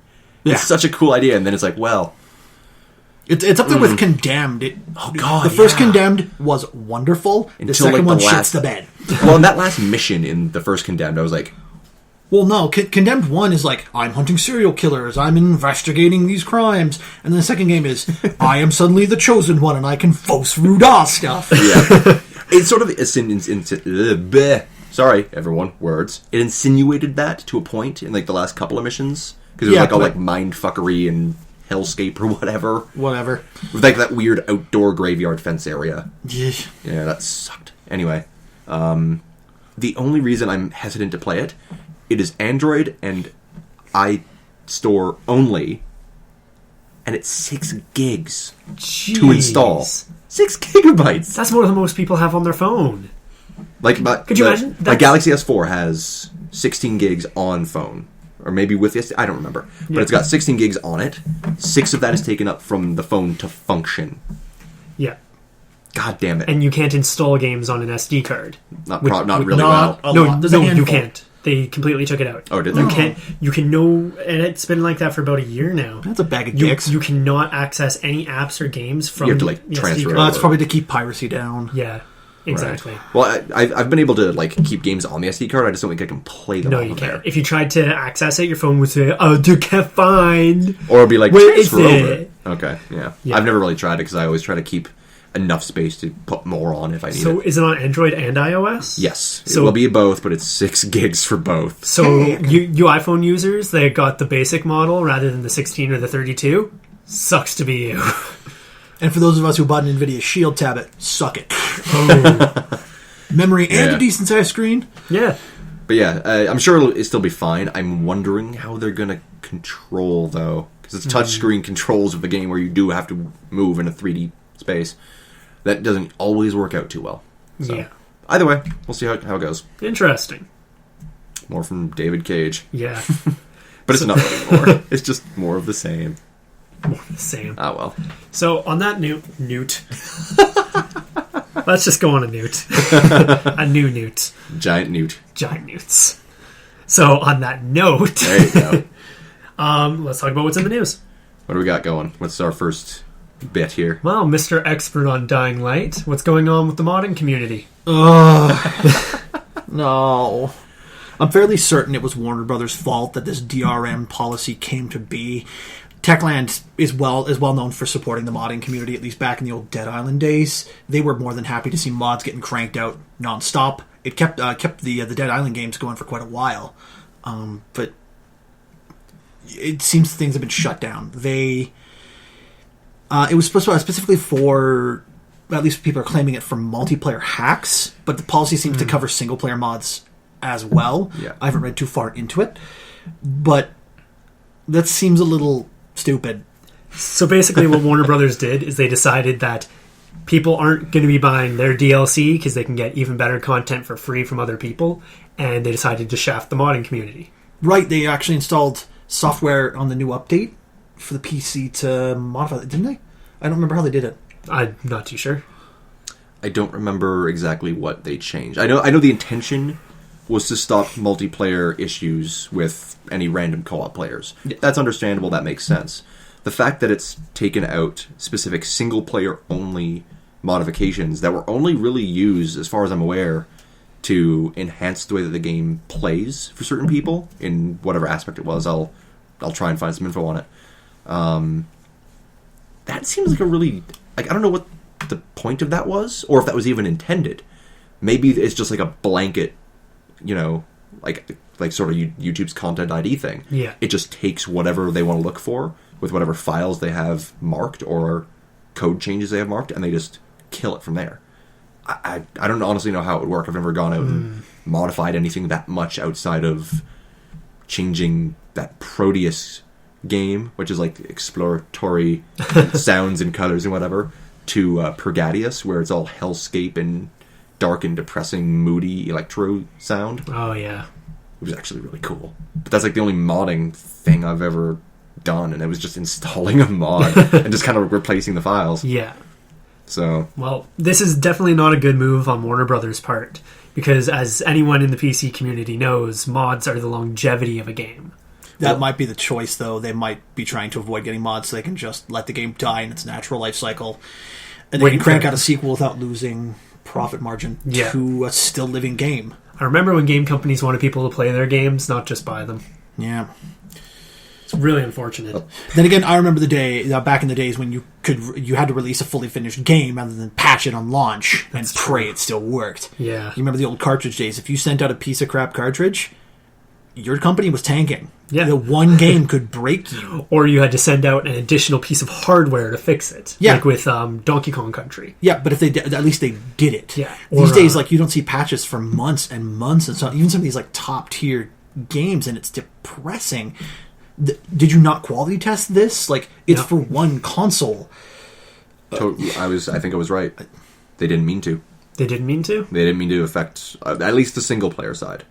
Yeah. It's such a cool idea, and then it's like, well... It's up there with Condemned. The first Condemned was wonderful. The second one shits the bed. Well, in that last mission in the first Condemned, I was like... Well, no. Condemned 1 is like, I'm hunting serial killers, I'm investigating these crimes. And then the second game is, I am suddenly the chosen one, and I can Fos Ruda stuff. Yeah. It's sort of... Sorry, everyone. Words. It insinuated that to a point in like the last couple of missions. Because it was like all like mindfuckery and hellscape or whatever. Whatever. With like that weird outdoor graveyard fence area. Yeah. Yeah, that sucked. Anyway. the only reason I'm hesitant to play it, it is Android and iStore only, and it's 6 gigs to install. 6 gigabytes. That's more than most people have on their phone. Could you imagine? My Galaxy S4 has 16 gigs on phone. Or maybe with this, I don't remember. But it's got 16 gigs on it. 6 of that is taken up from the phone to function. Yeah. God damn it. And you can't install games on an SD card. Not really well. No, you can't. They completely took it out. Oh, did they? You can and it's been like that for about a year now. That's a bag of dicks. You cannot access any apps or games from you have to transfer it. That's probably to keep piracy down. Yeah. Exactly. Right. Well, I've been able to keep games on the SD card. I just don't think I can play them. No, you can't. If you tried to access it, your phone would say, "Oh, you can't find." Or it'd be like, where transfer is over. it? Okay, yeah. I've never really tried it because I always try to keep enough space to put more on if I need it. So is it on Android and iOS? Yes, it will be both, but it's 6 gigs for both. So you iPhone users, they got the basic model rather than the 16 or the 32. Sucks to be you. And for those of us who bought an NVIDIA Shield tablet, suck it. Oh. Memory and a decent sized screen. Yeah. But yeah, I'm sure it'll still be fine. I'm wondering how they're going to control, though. Because it's touchscreen controls of the game where you do have to move in a 3D space. That doesn't always work out too well. So, yeah. Either way, we'll see how it goes. Interesting. More from David Cage. Yeah. But it's not anymore. It's just more of the same. More of the same. Ah, well. So, on that newt. Let's just go on a newt. A new newt. Giant newt. Giant newts. So, on that note... There you go. Let's talk about what's in the news. What do we got going? What's our first bit here? Well, Mr. Expert on Dying Light, what's going on with the modding community? No. I'm fairly certain it was Warner Brothers' fault that this DRM policy came to be. Techland is well known for supporting the modding community, at least back in the old Dead Island days. They were more than happy to see mods getting cranked out non-stop. It kept the Dead Island games going for quite a while. But it seems things have been shut down. It was supposed to specifically for, at least people are claiming it, for multiplayer hacks, but the policy seems to cover single-player mods as well. Yeah. I haven't read too far into it, but that seems a little stupid. So basically what Warner Brothers did is they decided that people aren't going to be buying their DLC because they can get even better content for free from other people, and they decided to shaft the modding community. Right, they actually installed software on the new update for the PC to modify it, didn't they? I don't remember how they did it. I'm not too sure. I don't remember exactly what they changed. I know the intention was to stop multiplayer issues with any random co-op players. Yeah. That's understandable, that makes sense. The fact that it's taken out specific single-player only modifications that were only really used, as far as I'm aware, to enhance the way that the game plays for certain people, in whatever aspect it was. I'll try and find some info on it. That seems like a really... I don't know what the point of that was, or if that was even intended. Maybe it's just like a blanket, like sort of YouTube's Content ID thing. Yeah. It just takes whatever they want to look for with whatever files they have marked or code changes they have marked, and they just kill it from there. I don't honestly know how it would work. I've never gone out and modified anything that much outside of changing that Proteus game, which is like exploratory sounds and colors and whatever, to Purgatius, where it's all hellscape and dark and depressing, moody electro sound. Oh, yeah. It was actually really cool. But that's like the only modding thing I've ever done, and it was just installing a mod and just kind of replacing the files. Yeah. So, well, this is definitely not a good move on Warner Brothers' part, because as anyone in the PC community knows, mods are the longevity of a game. That might be the choice, though. They might be trying to avoid getting mods so they can just let the game die in its natural life cycle, and they can crank out a sequel without losing profit margin to a still living game. I remember when game companies wanted people to play their games, not just buy them. Yeah. It's really unfortunate. Then again, I remember the day back in the days when you had to release a fully finished game rather than patch it on launch and pray it still worked. Yeah. You remember the old cartridge days? If you sent out a piece of crap cartridge, your company was tanking. Yeah. The one game could break you. Or you had to send out an additional piece of hardware to fix it. Yeah. Like with Donkey Kong Country. Yeah, but if they did, at least they did it. Yeah. These Or, days, like, you don't see patches for months and months, and so even some of these like top tier games, and it's depressing. Did you not quality test this? Like, it's for one console. I think I was right. They didn't mean to. They didn't mean to? They didn't mean to affect at least the single player side.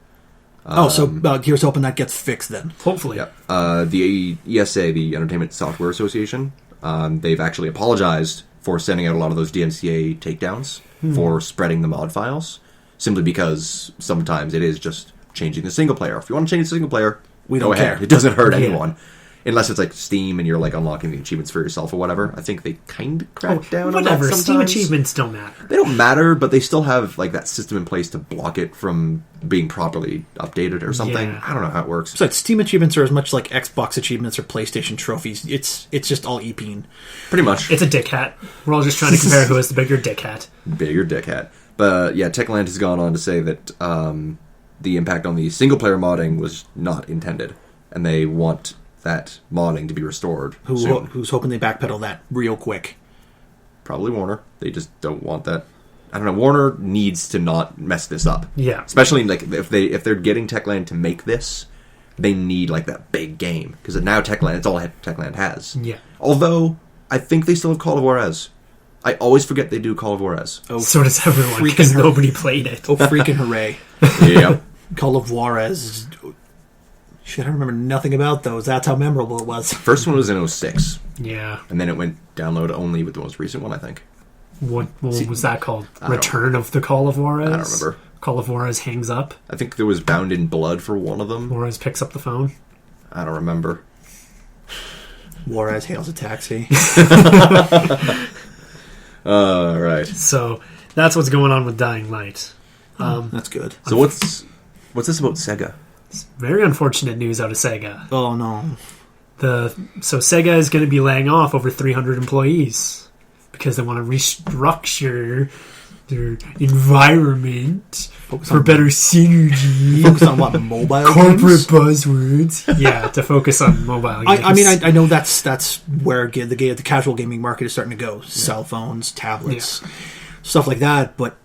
Here's hoping that gets fixed then. Hopefully. Yeah. The ESA, the Entertainment Software Association, they've actually apologized for sending out a lot of those DMCA takedowns for spreading the mod files, simply because sometimes it is just changing the single player. If you want to change the single player, We go don't ahead. care. It doesn't hurt Yeah. anyone. Unless it's like Steam and you're like unlocking the achievements for yourself or whatever. I think they kind of crack down on that Whatever. sometimes. Steam achievements don't matter. They don't matter, but they still have like that system in place to block it from being properly updated or something. Yeah. I don't know how it works. So Steam achievements are as much like Xbox achievements or PlayStation trophies. It's just all EPing. Pretty much. It's a dick hat. We're all just trying to compare who has the bigger dick hat. Bigger dick hat. But yeah, Techland has gone on to say that the impact on the single player modding was not intended, and they want that modding to be restored soon. Who's hoping they backpedal that real quick? Probably Warner. They just don't want that. I don't know. Warner needs to not mess this up. Yeah. Especially like if they're getting Techland to make this, they need like that big game, because now Techland, it's all Techland has. Yeah. Although I think they still have Call of Juarez. I always forget they do Call of Juarez. Oh, So does everyone, freaking because hurt. nobody played it. oh freaking hooray! Yep. Call of Juarez. Shit, I remember nothing about those. That's how memorable it was. First one was in 06, Yeah. and then it went download only with the most recent one, I think. What was that called? don't- Return of the Call of Juarez? I don't remember. Call of Juarez hangs up. I think there was Bound in Blood for one of them. Juarez picks up the phone. I don't remember. Juarez hails a taxi. Right. So that's what's going on with Dying Light. That's good. So what's this about Sega? Very unfortunate news out of Sega. Oh no. So Sega is going to be laying off over 300 employees because they want to restructure their environment for better synergy. Focus on what, mobile Corporate games? buzzwords. Yeah, to focus on mobile games. I mean, I know that's where the casual gaming market is starting to go. Cell phones, tablets, stuff like that. But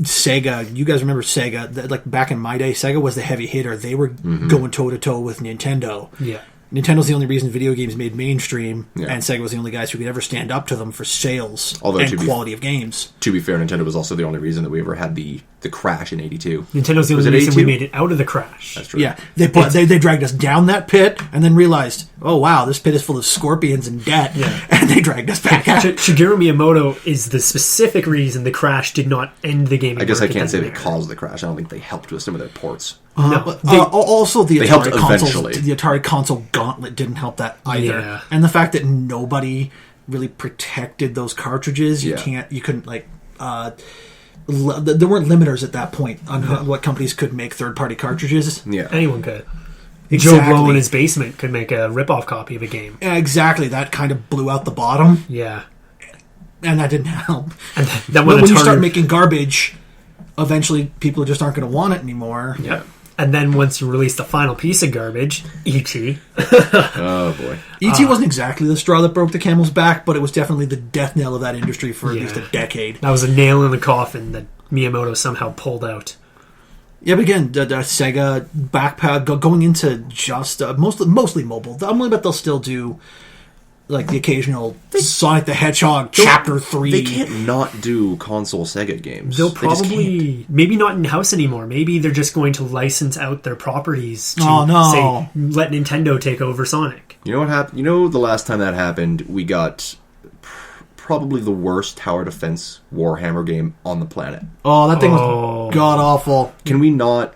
Sega, you guys remember Sega? Like back in my day, Sega was the heavy hitter. They were going toe to toe with Nintendo. Yeah. Nintendo's the only reason video games made mainstream, Yeah. and Sega was the only guys who could ever stand up to them for sales Although, and to be- quality of games. To be fair, Nintendo was also the only reason that we ever had the crash in '82. Nintendo's the Was only it reason we 82? made it out of the crash. That's true. Yeah, they dragged us down that pit, and then realized, oh wow, this pit is full of scorpions and debt, Yeah. and they dragged us back out. Shigeru Miyamoto is the specific reason the crash did not end the gaming I guess I market can't say then they there. caused the crash. I don't think they helped with some of their ports. Also, the They helped Atari console, eventually. the Atari console gauntlet didn't help that either, Yeah. and the fact that nobody really protected those cartridges, you Yeah. couldn't like. There weren't limiters at that point on what companies could make third-party cartridges. Yeah. Anyone could. Exactly. Joe Blow in his basement could make a rip-off copy of a game. Yeah, exactly. That kind of blew out the bottom, Yeah. and that didn't help. And then when When you Atari- start making garbage, eventually people just aren't going to want it anymore. Yeah. And then once you release the final piece of garbage, E.T., Oh boy. E.T. wasn't exactly the straw that broke the camel's back, but it was definitely the death knell of that industry for at least a decade. that was a nail in the coffin that Miyamoto somehow pulled out. Yeah, but again, the Sega backpack going into just mostly mobile. I'm willing to bet they'll still do like the occasional Sonic the Hedgehog Chapter 3. They can't not do console Sega games. They'll They just can't. probably, maybe not in-house anymore. Maybe they're just going to license out their properties to, Oh, no. say, let Nintendo take over Sonic. You know what happened? You know, the last time that happened, we got probably the worst tower defense Warhammer game on the planet. Oh, that thing Oh. was god awful. Can we not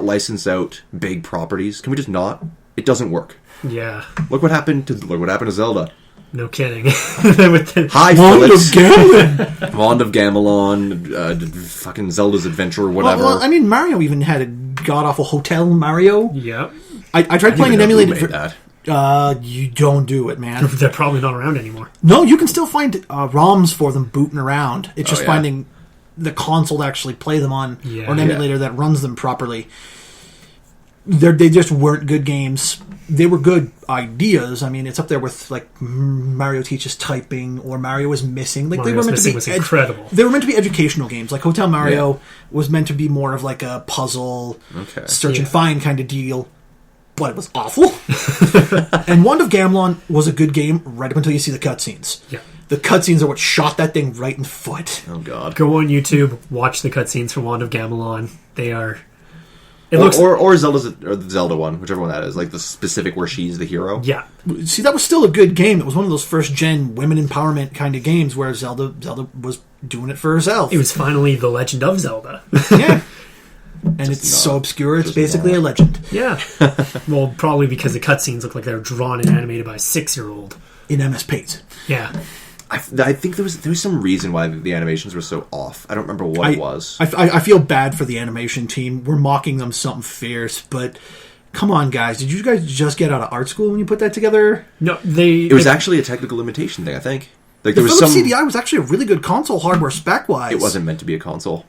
license out big properties? Can we just not? It doesn't work. Yeah, Look what happened to Zelda. no kidding. With the- Hi, Wand of Phillips. Gamelon. Wand of Gamelon, fucking Zelda's Adventure, whatever. Well, I mean, Mario even had a god awful Hotel Mario. yeah. I tried playing an Who emulated. made that? You don't do it, man. They're probably not around anymore. No, you can still find ROMs for them booting around. It's just yeah. finding the console to actually play them on, Yeah. or an Yeah. emulator that runs them properly. They just weren't good games. They were good ideas. I mean, it's up there with like Mario teaches typing or Mario is missing. Like Mario they were meant to be was incredible. They were meant to be educational games. Like Hotel Mario was meant to be more of like a puzzle, search and find kind of deal. But it was awful. And Wand of Gamelon was a good game right up until you see the cutscenes. Yeah. The cutscenes are what shot that thing right in the foot. Oh God! Go on YouTube, watch the cutscenes for Wand of Gamelon. They are. Or Zelda's or the Zelda one, whichever one that is, like the specific where she's the hero. Yeah. See, that was still a good game. It was one of those first gen women empowerment kind of games where Zelda was doing it for herself. It was finally The Legend of Zelda. Yeah. And it's so obscure, it's basically a legend. Yeah. Well, probably because the cutscenes look like they were drawn and animated by a 6-year-old. In MS Paint. Yeah. I think there was some reason why the animations were so off. I don't remember what it was. I feel bad for the animation team. We're mocking them something fierce, but come on, guys. Did you guys just get out of art school when you put that together? No, It was actually a technical limitation thing, I think. Like there the was Philips some CDI was actually a really good console hardware spec-wise. It wasn't meant to be a console.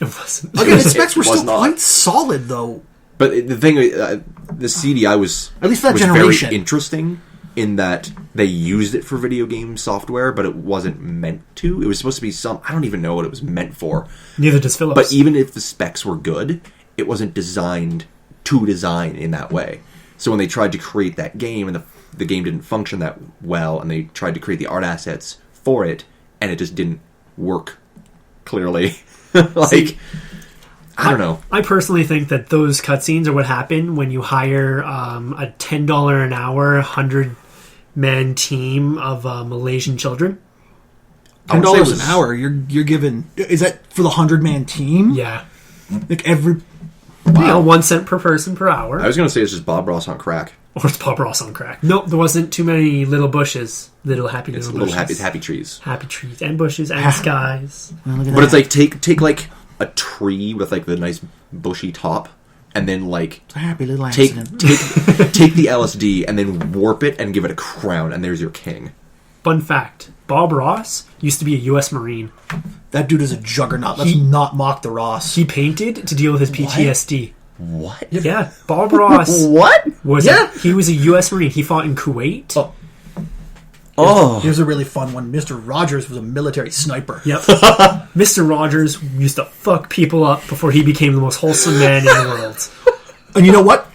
It wasn't. Again, the specs were still not. quite solid, though. But the thing, the CDI was at least for that was generation very interesting in that they used it for video game software, but it wasn't meant to. It was supposed to be I don't even know what it was meant for. Neither does Philips. But even if the specs were good, it wasn't designed to design in that way. So when they tried to create that game, and the game didn't function that well, and they tried to create the art assets for it, and it just didn't work clearly. I don't know. I personally think that those cutscenes are what happen when you hire a $10 an hour, 100-man team of Malaysian children. $10 an hour. You're given. Is that for the 100-man team? Yeah. Like every. Wow. You know, 1 cent per person per hour. I was going to say it's just Bob Ross on crack. Or it's Bob Ross on crack. Nope, there wasn't too many little bushes. Little happy bushes. It's happy trees. Happy trees and bushes and skies. But it's like take like a tree with like the nice bushy top, and then like it's a happy little take accident. take the LSD and then warp it and give it a crown, and there's your king. Fun fact: Bob Ross used to be a U.S. Marine. That dude is a juggernaut. Let's not mock the Ross. He painted to deal with his PTSD. What? Yeah, Bob Ross. What? He was a U.S. Marine. He fought in Kuwait. Here's a really fun one. Mr. Rogers was a military sniper. Yep. Mr. Rogers used to fuck people up before he became the most wholesome man in the world. And you know what?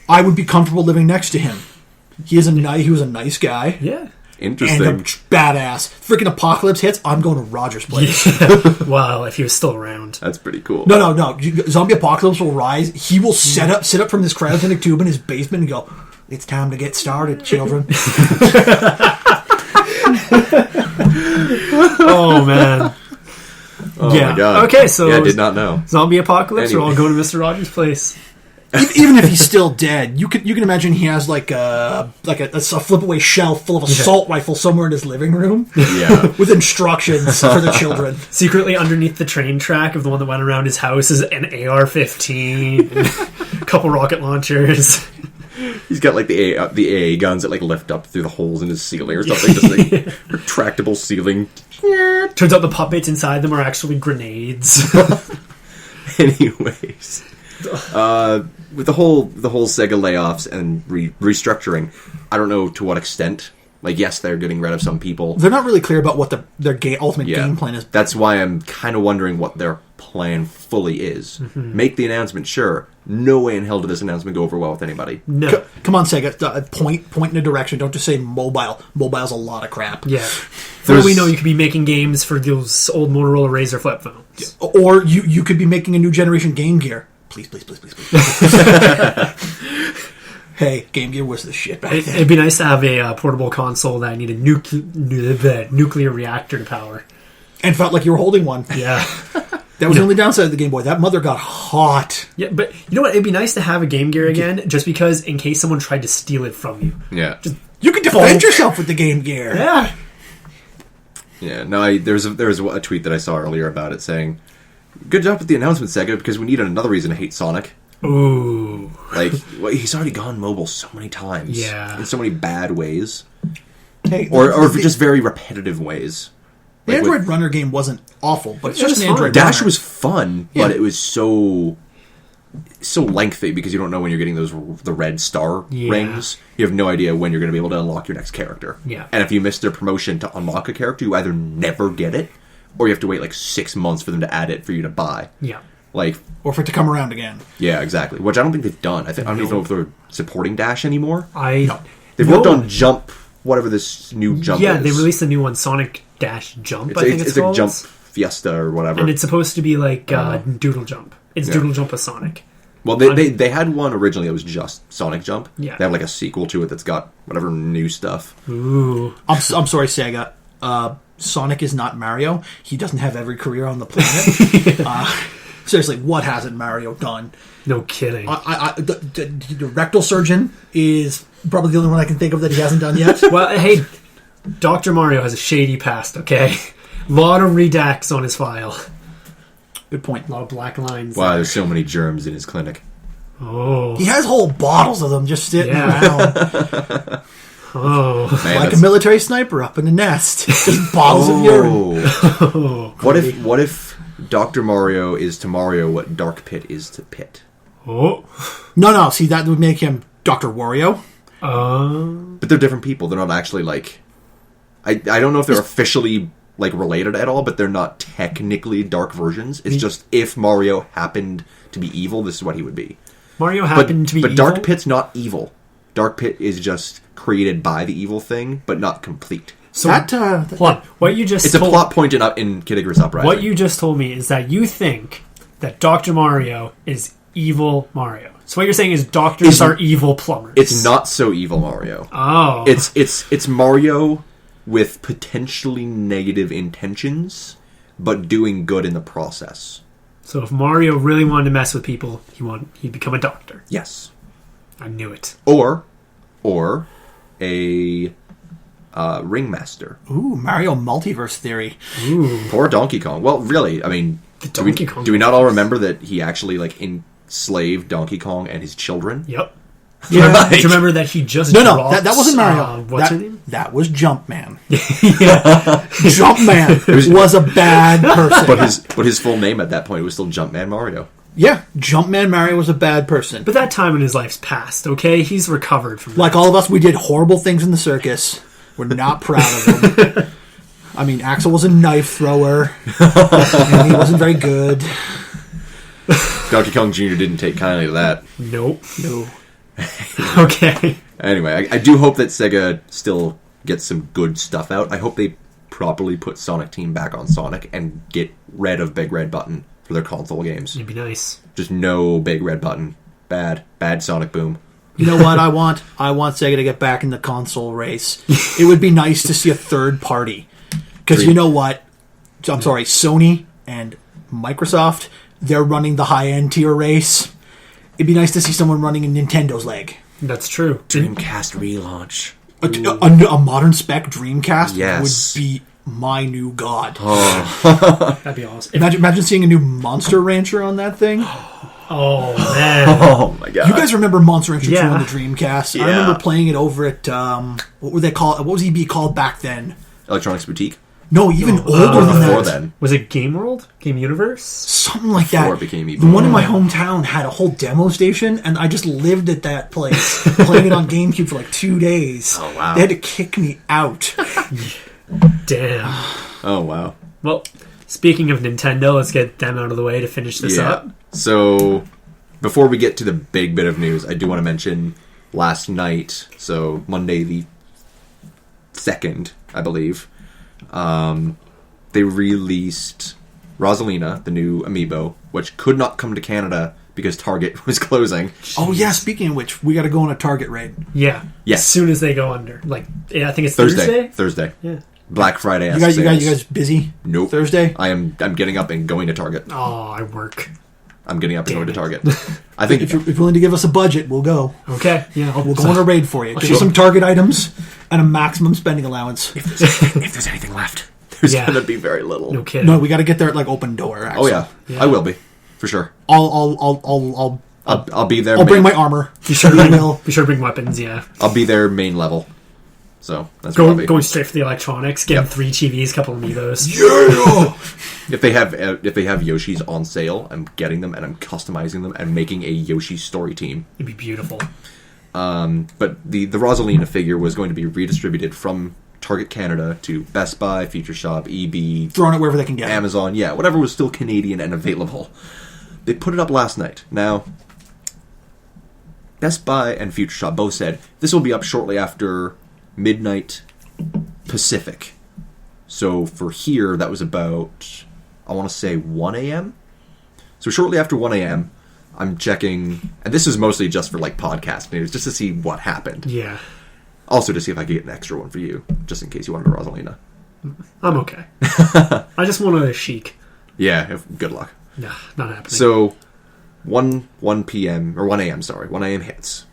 I would be comfortable living next to him. He was a nice guy. Yeah. Interesting. And a badass. Freaking apocalypse hits, I'm going to Rogers' place. Yeah. Wow, if he was still around. That's pretty cool. No. Zombie apocalypse will rise. He will sit up from this cryogenic tube in his basement and go, "It's time to get started, children." Oh, man. Oh, my God. Okay, so... Yeah, I did not know. Zombie apocalypse, Anyway. we're all going to Mr. Rogers' place. Even if he's still dead, you can imagine he has like a flip away shelf full of assault rifle somewhere in his living room. Yeah. With instructions for the children. Secretly underneath the train track of the one that went around his house is an AR-15 and a couple rocket launchers. He's got like the AA guns that like lift up through the holes in his ceiling or something. Just like retractable ceiling. Turns out the puppets inside them are actually grenades. Anyways, with the whole Sega layoffs and restructuring, I don't know to what extent. Like, yes, they're getting rid of some people. They're not really clear about what their ultimate game plan is. That's why I'm kind of wondering what their plan fully is. Mm-hmm. Make the announcement, sure. No way in hell did this announcement go over well with anybody. No. Come on, Sega. Point in a direction. Don't just say mobile. Mobile's a lot of crap. Yeah. For all we know, you could be making games for those old Motorola Razr flip phones. Or you could be making a new generation Game Gear. Please. Hey, Game Gear was the shit back then. It'd be nice to have a portable console that needed nuclear reactor to power. And felt like you were holding one. Yeah. That was the only downside of the Game Boy. That mother got hot. Yeah, but you know what? It'd be nice to have a Game Gear again, just because in case someone tried to steal it from you. Yeah. You can defend yourself with the Game Gear. Yeah. Yeah, no, there was a tweet that I saw earlier about it saying, "Good job with the announcement, Sega, because we need another reason to hate Sonic." Ooh. Like, he's already gone mobile so many times. Yeah. In so many bad ways. Hey, or just very repetitive ways. The Like Android Runner game wasn't awful, but it's just an fun. Android Dash Runner. was fun, but it was so so lengthy because you don't know when you're getting the red star rings. You have no idea when you're going to be able to unlock your next character. Yeah. And if you miss their promotion to unlock a character, you either never get it, or you have to wait like 6 months for them to add it for you to buy. Yeah. Like, or for it to come around again. Yeah, exactly. Which I don't think they've done. I don't even know if they're supporting Dash anymore. They've worked on Jump, whatever this new Jump is. Yeah, they released a new one, Sonic Dash Jump, I think it's called. It's like Jump Fiesta or whatever. And it's supposed to be like Doodle Jump. It's Doodle Jump with Sonic. Well, they had one originally that was just Sonic Jump. Yeah. They have like a sequel to it that's got whatever new stuff. Ooh. I'm sorry, Sega. Sonic is not Mario. He doesn't have every career on the planet. Seriously, what hasn't Mario done? No kidding. The rectal surgeon is probably the only one I can think of that he hasn't done yet. Well, hey, Dr. Mario has a shady past, okay? A lot of redacts on his file. Good point. A lot of black lines. Wow, there's so many germs in his clinic. Oh. He has whole bottles of them just sitting around. Oh. Man, like a military sniper up in the nest. Just bottles of urine. Oh, what if Dr. Mario is to Mario what Dark Pit is to Pit? Oh. No. See, that would make him Dr. Wario. But they're different people. They're not actually like... I don't know if they're officially like related at all, but they're not technically dark versions. It's just if Mario happened to be evil, this is what he would be. Mario happened to be evil? But Dark Pit's not evil. Dark Pit is just created by the evil thing, but not complete. So what you just it's a plot point in Kid Icarus Uprising. What you just told me is that you think that Dr. Mario is evil Mario. So what you're saying is doctors are evil plumbers. It's not so evil Mario. Oh. It's Mario with potentially negative intentions, but doing good in the process. So if Mario really wanted to mess with people, he'd become a doctor. Yes. I knew it. Or a ringmaster. Ooh, Mario multiverse theory. Ooh. Poor Donkey Kong. Well, really, I mean, do we not all remember that he actually like enslaved Donkey Kong and his children? Yep. Yeah. Do you remember that he just No, that wasn't Mario. What's her name? That was Jumpman. Jumpman was a bad person. But his full name at that point was still Jumpman Mario. Yeah, Jumpman Mario was a bad person. But that time in his life's past, okay? He's recovered from that. Like all of us, we did horrible things in the circus. We're not proud of him. I mean, Axel was a knife thrower, and he wasn't very good. Donkey Kong Jr. didn't take kindly to that. Nope. No. Okay. Anyway, I do hope that Sega still gets some good stuff out. I hope they properly put Sonic Team back on Sonic and get rid of Big Red Button for their console games. It'd be nice. Just no Big Red Button. Bad Sonic Boom. You know what I want? I want Sega to get back in the console race. It would be nice to see a third party. Because you know what? I'm sorry, Sony and Microsoft, they're running the high-end tier race. It'd be nice to see someone running in Nintendo's leg. That's true. Dreamcast relaunch. A modern spec Dreamcast Yes. would be my new god. That'd be awesome. Imagine seeing a new Monster Rancher on that thing. Oh, man. Oh, my God. You guys remember Monster Rancher 2 Yeah. on the Dreamcast? Yeah. I remember playing it over at, what would they call it? What was EB called back then? Electronics Boutique? No, even older than Before that. then. Was it Game World? Game Universe? Something like Before that. it became EB. The one in my hometown had a whole demo station, and I just lived at that place, playing it on GameCube for like 2 days. Oh, wow. They had to kick me out. Damn. Oh, wow. Well, speaking of Nintendo, let's get them out of the way to finish this up. So, before we get to the big bit of news, I do want to mention last night, so Monday the 2nd, I believe, they released Rosalina, the new amiibo, which could not come to Canada because Target was closing. Oh, yeah, speaking of which, we got to go on a Target raid. Yeah. Yes. As soon as they go under. Like, I think it's Thursday. Yeah. Black Friday. You guys busy? Nope. Thursday? I'm getting up and going to Target. Oh, I work. I'm getting up and going to Target. I think If you're willing to give us a budget, we'll go. Okay. Yeah. We'll go on a raid for you. Give us some Target items and a maximum spending allowance. if there's anything left, there's Yeah. going to be very little. No kidding. No, we got to get there at like open door. Oh Actually. yeah, I will be for sure. I'll I'll be there. bring my armor. Be sure to bring weapons, yeah. I'll be there main level. So that's going straight for the electronics, getting 3 TVs, couple of Amiibos. Yeah! If they have Yoshis on sale, I'm getting them and I'm customizing them and making a Yoshi story team. It'd be beautiful. But the Rosalina figure was going to be redistributed from Target Canada to Best Buy, Future Shop, EB, Throwing it wherever they can get it. Amazon, whatever was still Canadian and available. They put it up last night. Now, Best Buy and Future Shop both said this will be up shortly after midnight Pacific. So for here, that was about, I want to say 1 a.m. So shortly after 1 a.m., I'm checking, and this is mostly just for like podcast news, just to see what happened. Yeah. Also to see if I could get an extra one for you, just in case you wanted a Rosalina. I'm okay. I just wanted a Chic. Yeah, good luck. Nah, not happening. So 1 p.m. or 1 a.m. Sorry, 1 a.m. hits,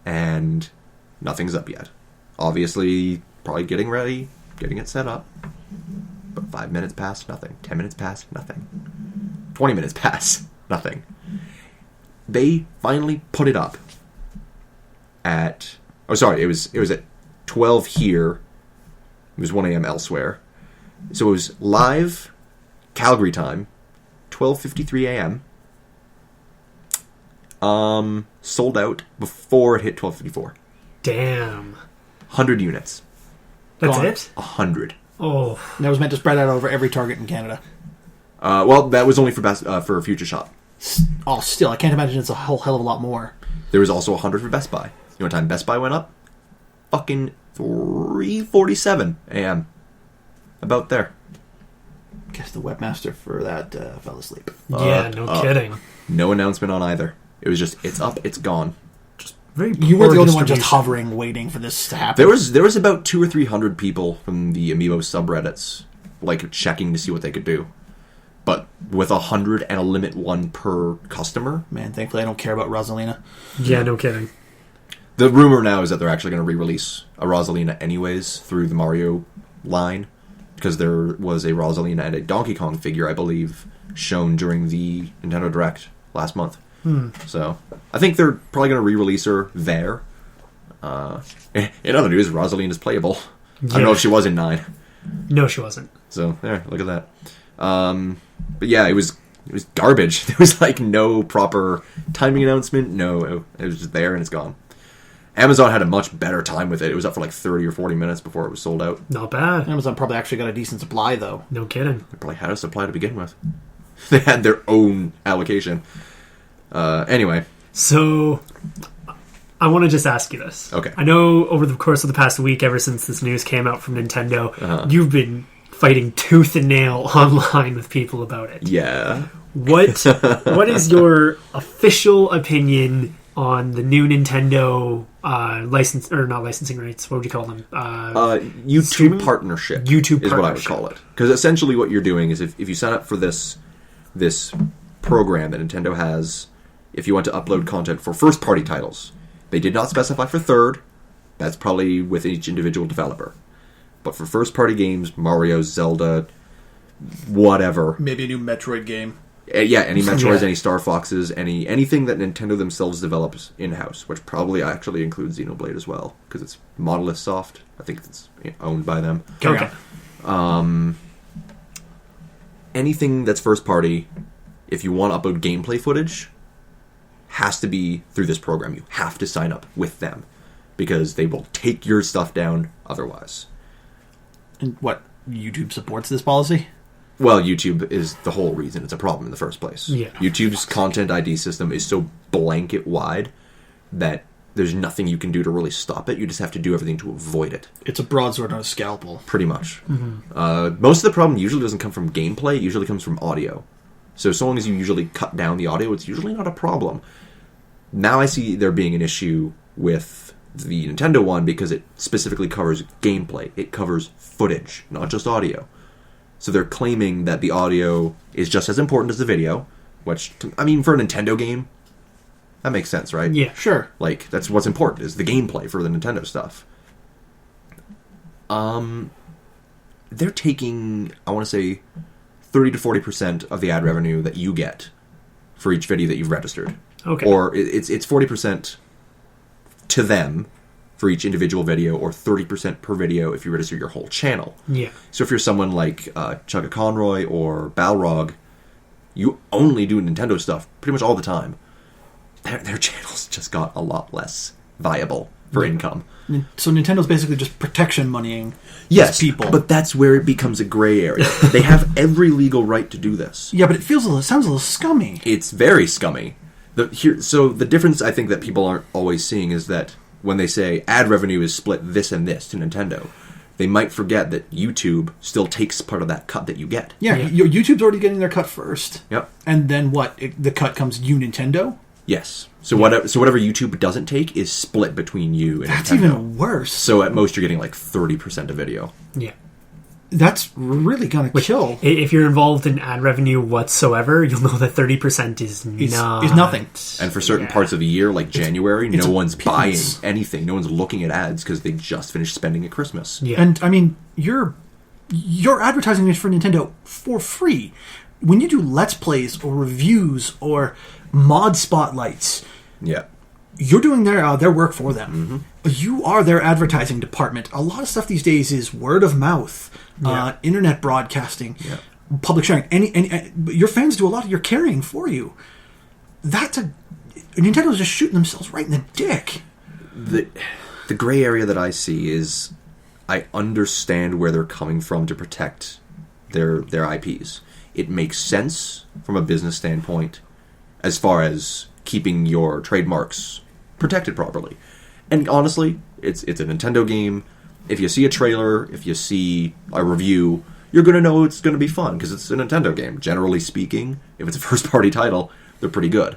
and nothing's up yet. Obviously, probably getting ready, getting it set up. But 5 minutes pass, nothing. 10 minutes pass, nothing. 20 minutes pass, nothing. They finally put it up at... Oh, sorry, it was at 12 here. It was 1 a.m. elsewhere. So it was live, Calgary time, 12:53 a.m. Sold out before it hit 12:54. Damn. 100 units. That's Gone. it? 100. Oh. And that was meant to spread out over every Target in Canada. Well, that was only for Future Shop. Oh, still, I can't imagine it's a whole hell of a lot more. There was also 100 for Best Buy. You know what time Best Buy went up? Fucking 3:47 a.m. About there. Guess the webmaster for that fell asleep. Yeah, no kidding. No announcement on either. It was just, it's up, it's gone. Very You were poor the only one just distribution. hovering, waiting for this to happen. There was about 200 or 300 people from the Amiibo subreddits, like, checking to see what they could do. But with 100 and a limit 1 per customer... Man, thankfully I don't care about Rosalina. Yeah, no kidding. The rumor now is that they're actually going to re-release a Rosalina anyways through the Mario line, because there was a Rosalina and a Donkey Kong figure, I believe, shown during the Nintendo Direct last month. So I think they're probably going to re-release her there. In other news, Rosalina is playable. I don't know if she was in 9. No, she wasn't. So there, look at that. But yeah, it was garbage. There was like no proper timing announcement. No, it was just there and it's gone. Amazon had a much better time with it. It was up for like 30 or 40 minutes before it was sold out. Not bad. Amazon probably actually got a decent supply, though. No kidding. They probably had a supply to begin with. They had their own allocation. Anyway. So, I want to just ask you this. Okay. I know over the course of the past week, ever since this news came out from Nintendo, you've been fighting tooth and nail online with people about it. Yeah. What is your official opinion on the new Nintendo not licensing rights? What would you call them? YouTube Streaming? partnership. YouTube is what I would partnership. call it. Because essentially what you're doing is if you sign up for this program that Nintendo has, if you want to upload content for first-party titles, they did not specify for third. That's probably with each individual developer. But for first-party games, Mario, Zelda, whatever. Maybe a new Metroid game. Yeah, any Metroids, Yeah. any Star Foxes, anything that Nintendo themselves develops in-house, which probably actually includes Xenoblade as well, because it's Monolith Soft. I think it's owned by them. Okay. Anything that's first-party, if you want to upload gameplay footage, has to be through this program. You have to sign up with them, because they will take your stuff down otherwise. And what, YouTube supports this policy? Well, YouTube is the whole reason it's a problem in the first place. Yeah. YouTube's content ID system is so blanket wide that there's nothing you can do to really stop it. You just have to do everything to avoid it. It's a broadsword on a scalpel. Pretty much. Most of the problem usually doesn't come from gameplay. It usually comes from audio. So long as you usually cut down the audio, it's usually not a problem. Now I see there being an issue with the Nintendo one because it specifically covers gameplay. It covers footage, not just audio. So they're claiming that the audio is just as important as the video, which, I mean, for a Nintendo game, that makes sense, right? Yeah. Sure. Like, that's what's important, is the gameplay for the Nintendo stuff. They're taking, I want to say, 30 to 40% of the ad revenue that you get for each video that you've registered. Okay. Or it's 40% to them for each individual video, or 30% per video if you register your whole channel. Yeah. So if you're someone like Chugga Conroy or Balrog, you only do Nintendo stuff pretty much all the time. Their channels just got a lot less viable for income. So Nintendo's basically just protection moneying people. But that's where it becomes a gray area. They have every legal right to do this. Yeah, but it sounds a little scummy. It's very scummy. So the difference I think that people aren't always seeing is that when they say ad revenue is split this and this to Nintendo, they might forget that YouTube still takes part of that cut that you get. Yeah, YouTube's already getting their cut first. Yep. And then the cut comes you, Nintendo? Yes. So whatever YouTube doesn't take is split between you and That's Nintendo. even worse. So at most you're getting like 30% of video. Yeah. That's really going to kill. If you're involved in ad revenue whatsoever, you'll know that 30% is nothing. And for certain parts of the year, like January, no one's buying peanuts. anything. No one's looking at ads because they just finished spending at Christmas. Yeah. And I mean, you're advertising this for Nintendo for free. When you do Let's Plays or reviews or mod spotlights, Yeah. you're doing their work for them. You are their advertising department. A lot of stuff these days is word of mouth, internet broadcasting, public sharing. Any your fans do a lot of your carrying for you. Nintendo's just shooting themselves right in the dick. The gray area that I see is I understand where they're coming from to protect their IPs. It makes sense from a business standpoint as far as keeping your trademarks protected properly. And honestly, it's a Nintendo game. If you see a trailer, if you see a review, you're going to know it's going to be fun because it's a Nintendo game. Generally speaking, if it's a first-party title, they're pretty good.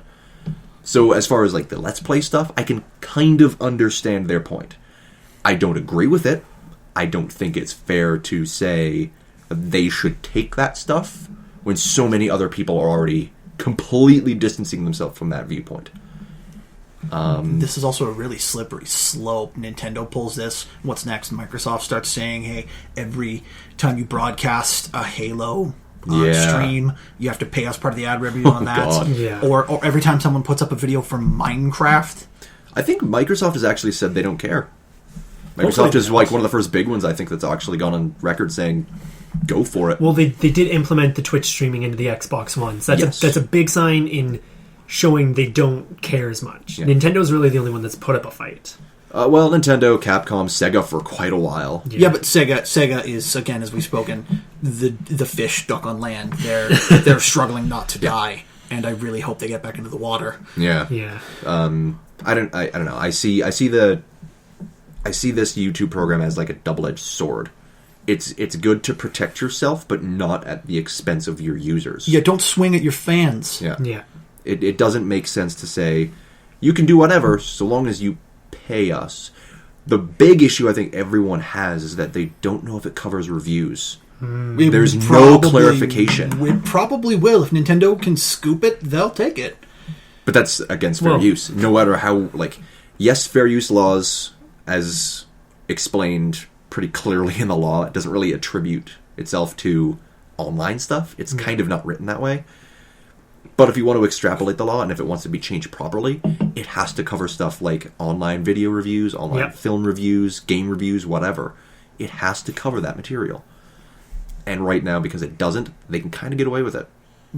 So as far as like the Let's Play stuff, I can kind of understand their point. I don't agree with it. I don't think it's fair to say they should take that stuff when so many other people are already completely distancing themselves from that viewpoint. This is also a really slippery slope. Nintendo pulls this. What's next? Microsoft starts saying, hey, every time you broadcast a Halo stream, you have to pay us part of the ad revenue on that. God. Yeah. Or every time someone puts up a video from Minecraft. I think Microsoft has actually said they don't care. Microsoft is like one of the first big ones, I think, that's actually gone on record saying, go for it. Well, they did implement the Twitch streaming into the Xbox One. So that's a big sign in showing they don't care as much. Yeah. Nintendo's really the only one that's put up a fight. Well, Nintendo, Capcom, Sega for quite a while. Yeah, but Sega is, again, as we've spoken, the fish stuck on land. They're struggling not to die, and I really hope they get back into the water. Yeah. Yeah. I don't know. I see this YouTube program as like a double-edged sword. It's good to protect yourself, but not at the expense of your users. Yeah, don't swing at your fans. Yeah. Yeah. It doesn't make sense to say, you can do whatever so long as you pay us. The big issue I think everyone has is that they don't know if it covers reviews. There's no clarification. It probably will. If Nintendo can scoop it, they'll take it. But that's against fair use. No matter how, yes, fair use laws, as explained pretty clearly in the law, it doesn't really attribute itself to online stuff. It's kind of not written that way. But if you want to extrapolate the law, and if it wants to be changed properly, it has to cover stuff like online video reviews, online film reviews, game reviews, whatever. It has to cover that material. And right now, because it doesn't, they can kind of get away with it.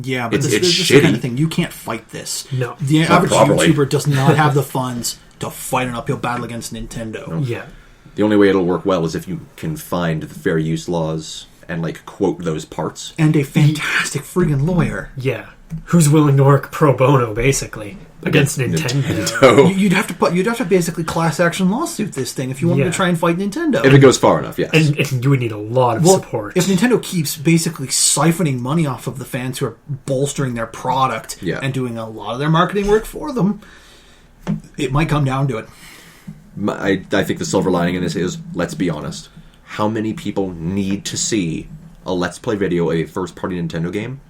Yeah, but it's this is the kind of thing. You can't fight this. No. The average YouTuber does not have the funds to fight an uphill battle against Nintendo. No. Yeah. The only way it'll work well is if you can find the fair use laws and quote those parts. And a fantastic friggin' lawyer. Yeah. Who's willing to work pro bono, basically, against Nintendo. You'd have to basically class action lawsuit this thing if you wanted to try and fight Nintendo. If it goes far enough, yes. And you would need a lot of support. If Nintendo keeps basically siphoning money off of the fans who are bolstering their product and doing a lot of their marketing work for them, it might come down to it. I think the silver lining in this is, let's be honest, how many people need to see a Let's Play video of a first-party Nintendo game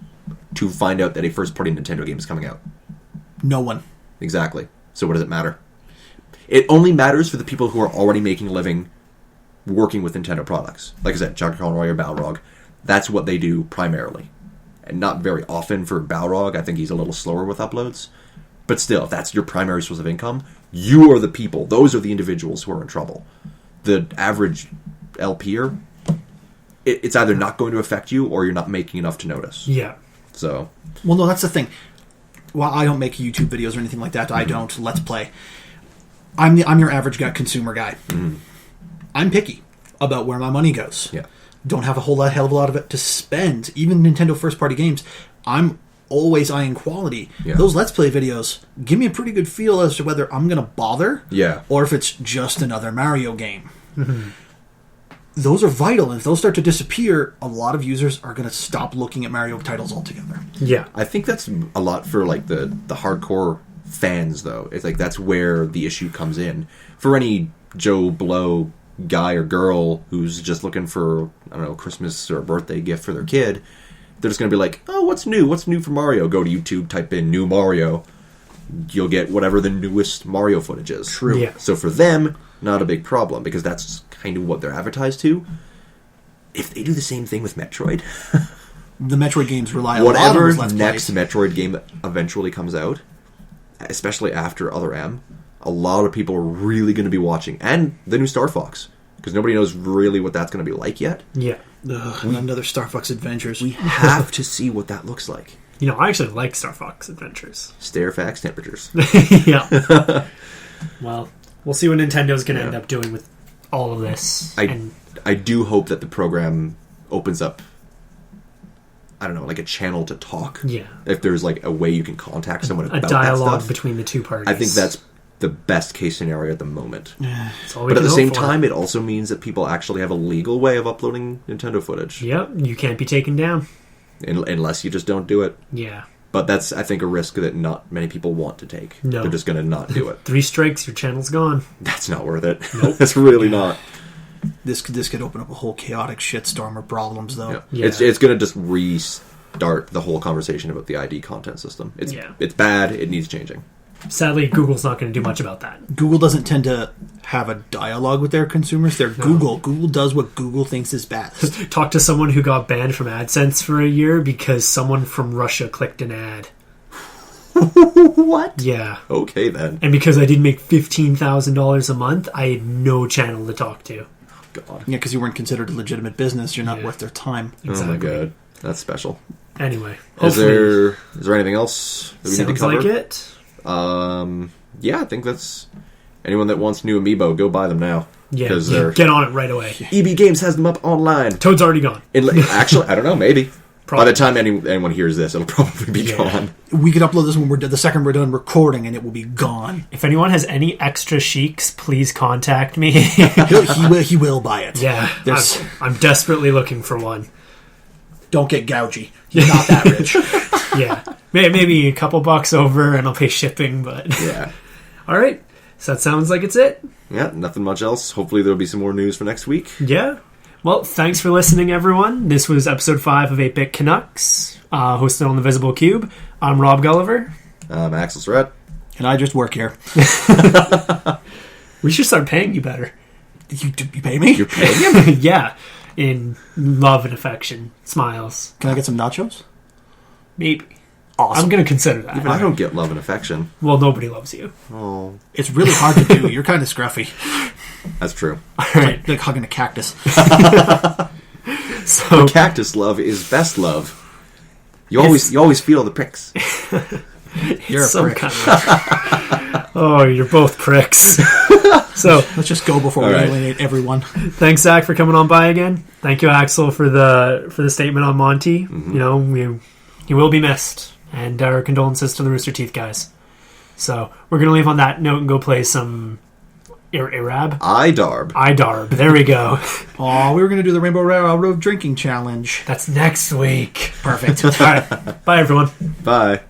to find out that a first-party Nintendo game is coming out? No one. Exactly. So what does it matter? It only matters for the people who are already making a living working with Nintendo products. Like I said, Chugga Conroy or Balrog. That's what they do primarily. And not very often for Balrog. I think he's a little slower with uploads. But still, if that's your primary source of income, you are the people. Those are the individuals who are in trouble. The average LPer, it's either not going to affect you or you're not making enough to notice. Yeah. So. Well, no, that's the thing. Well, I don't make YouTube videos or anything like that. I don't. Let's Play. I'm your average consumer guy. Mm-hmm. I'm picky about where my money goes. Yeah. Don't have a hell of a lot of it to spend. Even Nintendo first-party games, I'm always eyeing quality. Yeah. Those Let's Play videos give me a pretty good feel as to whether I'm going to bother or if it's just another Mario game. Mm-hmm. Those are vital, and if those start to disappear, a lot of users are going to stop looking at Mario titles altogether. Yeah. I think that's a lot for like the hardcore fans, though. It's like that's where the issue comes in. For any Joe Blow guy or girl who's just looking for, I don't know, Christmas or a birthday gift for their kid, they're just going to be like, oh, what's new? What's new for Mario? Go to YouTube, type in new Mario. You'll get whatever the newest Mario footage is. True. Yeah. So for them, not a big problem, because that's kind of what they're advertised to. If they do the same thing with Metroid... The Metroid games rely a lot on whatever Let's next Plays. Metroid game that eventually comes out, especially after Other M, a lot of people are really going to be watching. And the new Star Fox, because nobody knows really what that's going to be like yet. Yeah. Another Star Fox Adventures. We have to see what that looks like. You know, I actually like Star Fox Adventures. Stairfax temperatures. Yeah. Well, we'll see what Nintendo's going to end up doing with all of this. I do hope that the program opens up, I don't know, like a channel to talk. Yeah. If there's like a way you can contact someone about a dialogue that stuff. between the two parties. I think that's the best case scenario at the moment. That's all we But at can the hope same for. time, it also means that people actually have a legal way of uploading Nintendo footage. Yep, you can't be taken down. Unless you just don't do it. Yeah. But that's, I think, a risk that not many people want to take. No. They're just going to not do it. 3 strikes, your channel's gone. That's not worth it. Nope. It's really not. This could open up a whole chaotic shitstorm of problems, though. Yeah. It's going to just restart the whole conversation about the ID content system. It's bad. It needs changing. Sadly, Google's not going to do much about that. Google doesn't tend to have a dialogue with their consumers. They're Google. Google does what Google thinks is best. Talk to someone who got banned from AdSense for a year because someone from Russia clicked an ad. What? Yeah. Okay, then. And because I didn't make $15,000 a month, I had no channel to talk to. God. Yeah, because you weren't considered a legitimate business. You're not worth their time. Exactly. Oh, my God. That's special. Anyway. Is there anything else that we need to Sounds cover? like it. Yeah, I think that's... Anyone that wants new Amiibo, go buy them now. Yeah, Because get on it right away. EB Games has them up online. Toad's already gone. Actually, I don't know, maybe. Probably. By the time anyone hears this, it'll probably be gone. We could upload this when we're the second we're done recording, and it will be gone. If anyone has any extra sheiks, please contact me. He will buy it. Yeah, I'm desperately looking for one. Don't get gougy. He's not that rich. Yeah, maybe a couple bucks over, and I'll pay shipping. But Yeah. All right, so that sounds like it's it. Yeah, nothing much else. Hopefully there'll be some more news for next week. Yeah. Well, thanks for listening, everyone. This was episode 5 of 8-Bit Canucks, hosted on the Visible Cube. I'm Rob Gulliver. I'm Axel Surratt. And I just work here. We should start paying you better. You pay me? You're paying him? Yeah, in love and affection, smiles. Can I get some nachos? Maybe. Awesome. I'm going to consider that. Even I don't get love and affection. Well, nobody loves you. Oh, It's really hard to do. You're kind of scruffy. that's true. All right. Like hugging a cactus. So Cactus love is best love. You always feel the pricks. You're a some prick. kind of... Oh, you're both pricks. So Let's just go before All we right. alienate everyone. thanks, Zach, for coming on by again. Thank you, Axel, for the statement on Monty. Mm-hmm. You know, he will be missed, and our condolences to the Rooster Teeth guys. So we're gonna leave on that note and go play some Arab. Idarb. There we go. Oh, we were going to do the Rainbow Railroad drinking challenge. That's next week. Perfect. All right. Bye, everyone. Bye.